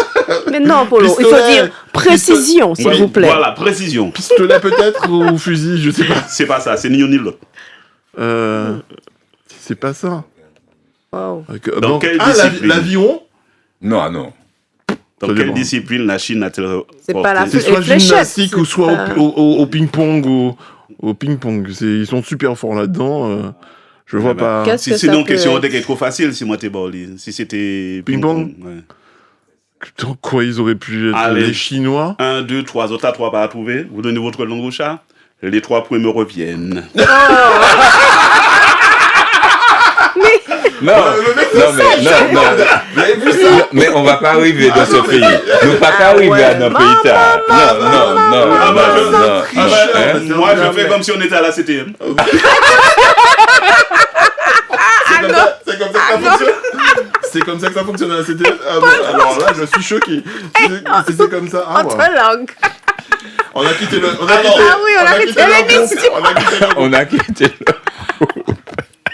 Mais non, Polo, pistolet, il faut dire précision, s'il vous plaît. Voilà, précision. Pistolet peut-être ou fusil, je sais pas. C'est pas ça, c'est ni ni l'autre. C'est pas ça. Wow. Dans quelle discipline? L'avion? Non. Dans quelle discipline la Chine a-t-elle remporté? C'est pas la soit gymnastique ou soit au ping-pong ou au ping-pong. Ils sont super forts là-dedans. Je vois pas. Sinon, question était trop facile si moi t'es borlé. Si c'était ping-pong. Putain, quoi, ils auraient pu être les Chinois? 1, 2, 3 autres à 3 pas à trouver. Vous donnez votre langue au chat. Les 3 premiers reviennent. Non, mais on va pas arriver dans ce pays. Nous pas arriver à notre pays tard. Non. Moi, je fais comme si on était à la CTM. C'est comme ça que ça fonctionne à la CTM. Alors là, je suis choqué. C'est comme ça. Autre langue. On a quitté le. On a quitté le.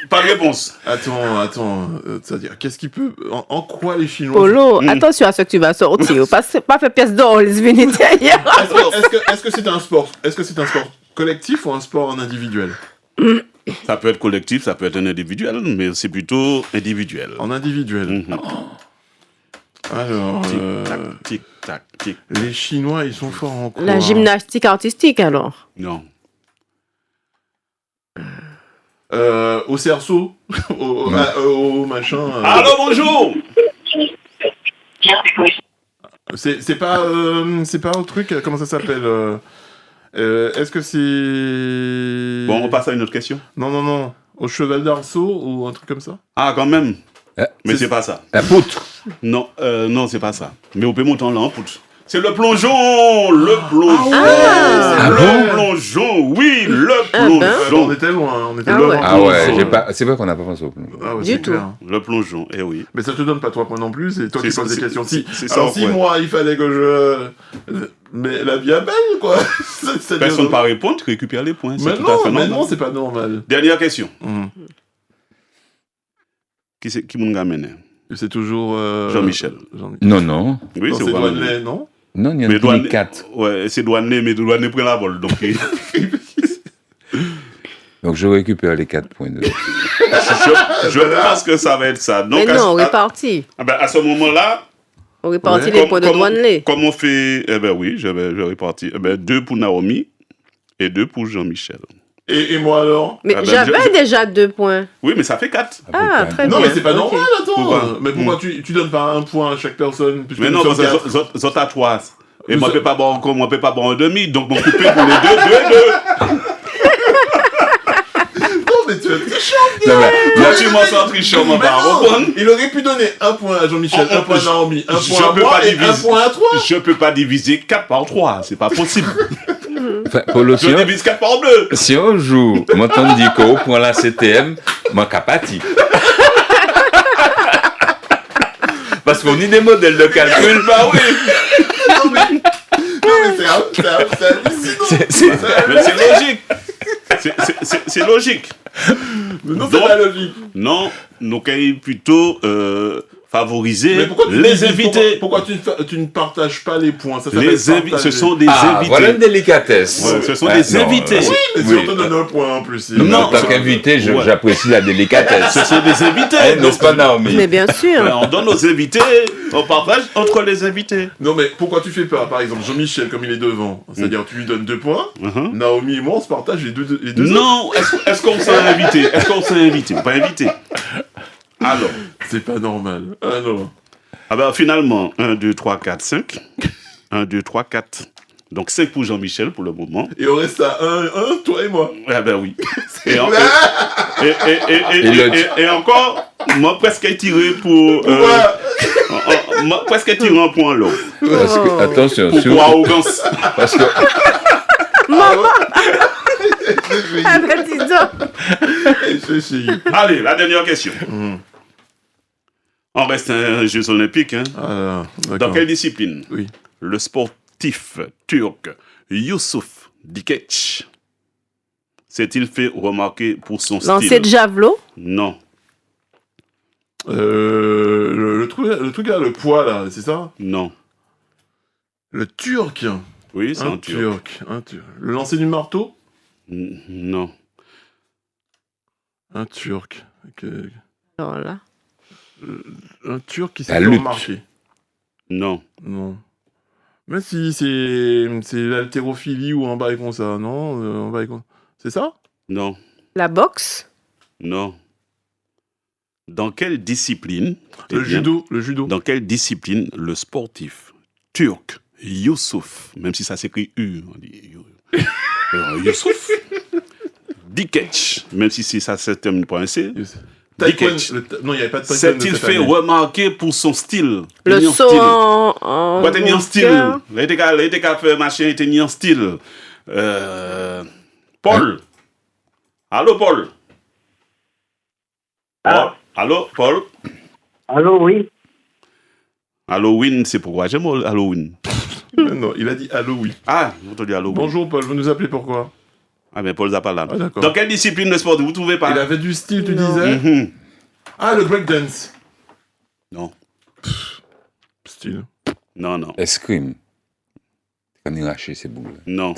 Pas de réponse. Attends. C'est-à-dire, qu'est-ce qui peut. En quoi les Chinois. Polo, attention à ce que tu vas sortir. Pas faire pièce d'or, les unités ailleurs. Est-ce que c'est un sport? Est-ce que c'est un sport collectif ou un sport en individuel? Ça peut être collectif, ça peut être un individuel, mais c'est plutôt individuel. En individuel. Alors. Tic, tac. Les Chinois, ils sont forts en quoi? La gymnastique artistique, alors? Non. Au cerceau, au machin. Allô, bonjour. C'est pas au truc. Comment ça s'appelle? Est-ce que c'est... Bon, on passe à une autre question. Non. Au cheval d'arceau ou un truc comme ça? Ah, quand même. Mais c'est pas ça. La poutre. Non, c'est pas ça. Mais on peut monter en l'air en poutre. C'est le plongeon. Le plongeon. Plongeon. Oui, le plongeon. On était loin. C'est vrai qu'on n'a pas pensé au plongeon. Du tout. Le plongeon, oui. Mais ça te donne pas 3 points non plus, c'est toi qui poses des questions. Si ouais. moi, il fallait que je... Mais la vie est belle, quoi. Personne ne peut répondre, tu récupères les points. Mais non, c'est pas normal. Dernière question. Qui m'a amené? C'est toujours... Jean-Michel. Non. Oui, c'est Douanet, non? Non, il y en a plus 4. Ouais, c'est Douanet, mais Douanet prend la vol, donc... Donc je récupère les 4 points de... je pense que ça va être ça. Donc, mais non, on répartit. À ce moment-là... On répartit les points de Douanet. Comme on fait... oui, je répartis. 2 pour Naomi et 2 pour Jean-Michel. Et moi alors? Mais j'avais déjà 2 points. Oui, mais ça fait 4. Très bien. Non, mais c'est pas normal, attends. Mais pourquoi tu donnes pas 1 point à chaque personne? Mais non, parce que zot à 3. Et moi, je peux pas boire un demi, donc mon coupé pour les 2. Non, mais tu es trichant, Là, tu m'en sens trichant, mon baron. Il aurait pu donner 1 point à Jean-Michel, 1 point à Naomi, 1 point à moi et 1 point à toi. Je peux pas diviser 4 par 3, c'est pas possible. Enfin, Polo, je divise 4 par 2. Si on joue, moi, on dit qu'on prend la CTM, moi, capati. Parce qu'on est des modèles de calcul, bah oui. Non, mais c'est hallucinant. Mais c'est logique. C'est logique. Non, c'est pas logique. Non, nous avons plutôt favoriser les invités. Pourquoi tu ne partages pas les points? Ça ce sont des invités. Voilà une délicatesse. Ouais, ce sont des invités. Oui, mais si on te donne un point en plus. Non, en tant qu'invité, j'apprécie la délicatesse. Ce sont des invités. N'est-ce pas, Naomi? Mais bien sûr. On donne aux invités, on partage entre les invités. Non, mais pourquoi tu fais pas, par exemple, Jean-Michel, comme il est devant, c'est-à-dire tu lui donnes 2 points, Naomi et moi, on se partage les deux Non, est-ce qu'on s'est invité? Est-ce qu'on s'est invité? Pas invité. Alors. C'est pas normal. Alors. Ah ben finalement, 1, 2, 3, 4, 5. 1, 2, 3, 4. Donc 5 pour Jean-Michel pour le moment. Et on reste à 1, toi et moi. Ah ben oui. Et encore, moi presque étiré pour... moi presque étiré un point là. Parce que, attention. Pour arrogance. Parce que... Maman. Ah ben dis donc. Allez, la dernière question. On reste un Jeux Olympiques. Hein. Dans quelle discipline? Oui. Le sportif turc Yusuf Dikeç s'est-il fait remarquer pour son style? Lancer de javelot? Non. Le truc là, le poids là, c'est ça? Non. Le turc? Oui, c'est un turc. Le lancer du marteau? Non. Un turc. Alors là. Un turc qui s'est fait remarquer. Non. Mais si c'est l'haltérophilie ou un bail comme ça, non? C'est ça? Non. La boxe? Non. Dans quelle discipline? Le judo. Dans quelle discipline le sportif turc Yusuf, même si ça s'écrit U, on dit Yusuf Dikeç, même si ça se termine par un C. Dikeç. Non, il n'y avait pas de taekwondo. S'est-il fait remarquer pour son style? Le saut en... Quoi, t'es mis en style? Il était qu'à faire machin, il était mis en style. Paul. Allô, Paul. Allô, Paul. Allô, oui. Halloween, c'est pourquoi j'aime Halloween. Non, il a dit allô, oui. Ah, on te dit allô. Bonjour, Paul, vous nous appelez pourquoi? Ah, mais Paul Zapala. Ah, d'accord. Dans quelle discipline de sport vous trouvez pas? Il avait du style, tu disais? Ah, le breakdance. Non. Style. Non. Escrime. Quand il lâche ses boules. Non.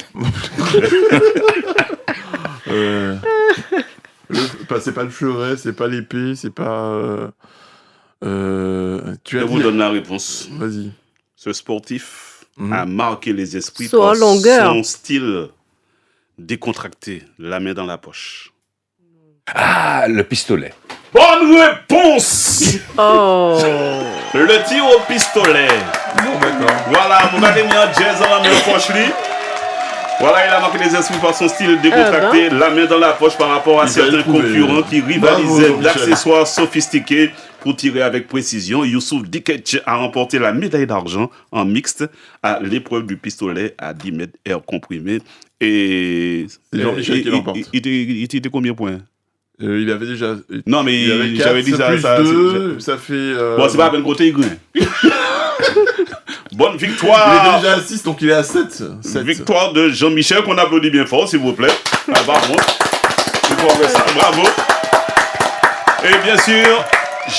C'est pas le fleuret, c'est pas l'épée, c'est pas... Je vous donne la réponse. Vas-y. Ce sportif a marqué les esprits par son style décontracté, la main dans la poche. Ah, le pistolet. Bonne réponse. Oh. Le tir au pistolet. Bon, d'accord. Voilà, vous avez mis un jazz dans la main poche. Voilà, il a marqué les esprits par son style décontracté, la main dans la poche par rapport à certains concurrents qui rivalisaient d'accessoires sophistiqués pour tirer avec précision. Yusuf Dikeç a remporté la médaille d'argent en mixte à l'épreuve du pistolet à 10 mètres air comprimé. Et Jean-Michel qui l'emporte. Il était combien de points? Il avait déjà... Non, mais j'avais dit ça. Plus 2, ça fait... Bon, c'est pas à peine côté aigu. Bonne victoire. Il est déjà à 6, donc il est à 7. Victoire de Jean-Michel, qu'on applaudit bien fort, s'il vous plaît. Ah, bravo. Bravo. Et bien sûr,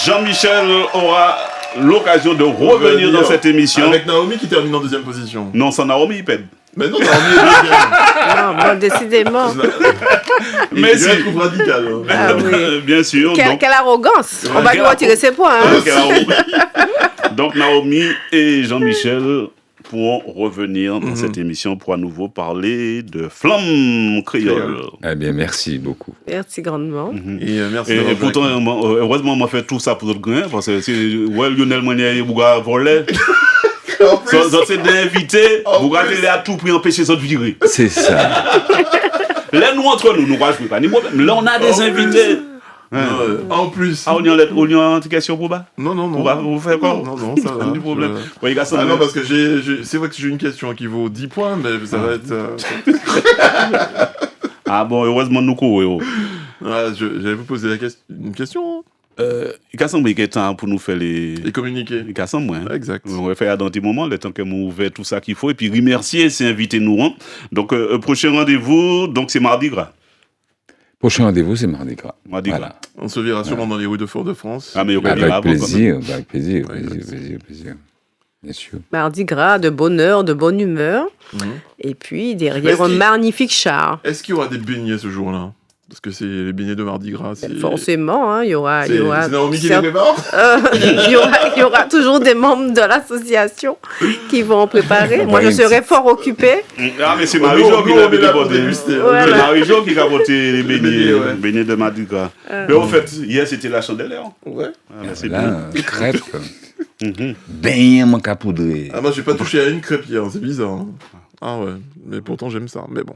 Jean-Michel aura l'occasion de revenir dans cette émission. Avec Naomi qui termine en 2e position. Non, sans Naomi, il pète. Mais non, Naomi est 2e. Non, bon, décidément. Mais si. Il trouve radical. Ah, oui. Bien sûr. Quelle arrogance. On va lui retirer ses points. Donc Naomi et Jean-Michel pourront revenir dans cette émission pour à nouveau parler de Flamme créole. Eh bien, merci beaucoup. Merci grandement. Et merci. Et pourtant, heureusement, on m'a fait tout ça pour notre grain, parce que c'est Lionel Mounier et Bouga volé. C'est d'inviter, Bouga télé à tout prix empêcher ça de virer. C'est ça. Là, nous, entre nous, ne jouons pas. Là, on a des invités. En plus. Ah, on y a une question pour bas? Non. Vous faites quoi? Non, ça va. Du problème. Non, parce que c'est vrai que j'ai une question qui vaut 10 points, mais ça va être... Ah bon, heureusement, nous courons. J'allais vous poser une question. Il y a un temps pour nous faire les communiquer. Il y a moins. Exact. On va faire dans des moments, le temps que nous ouvert tout ça qu'il faut. Et puis remercier, c'est inviter nous. Donc, prochain rendez-vous, donc c'est mardi gras. Prochain rendez-vous, c'est Mardi Gras. Mardi Gras. Voilà. On se verra sûrement dans les rues de Fort-de-France. Ah, mais avec plaisir. Bien sûr. Mardi Gras, de bonne heure, de bonne humeur. Et puis, derrière un magnifique char. Est-ce qu'il y aura des beignets ce jour-là? Parce que c'est les beignets de Mardi Gras. Forcément, hein, il y aura. C'est Naomi qui les prépare. Il y aura toujours des membres de l'association qui vont en préparer. Moi, je serai fort occupée. Ah, mais c'est Marie-Jo qui l'a déporté. C'est Marie-Jo qui a apporté les beignets de Mardi Gras. Mais en fait, hier, c'était la chandelle. Ouais. C'est bien. Crêpe. Beignet, mon capoudré. Ah, moi, j'ai pas touché à une crêpe hier. C'est bizarre. Ah ouais. Mais pourtant, j'aime ça. Mais bon.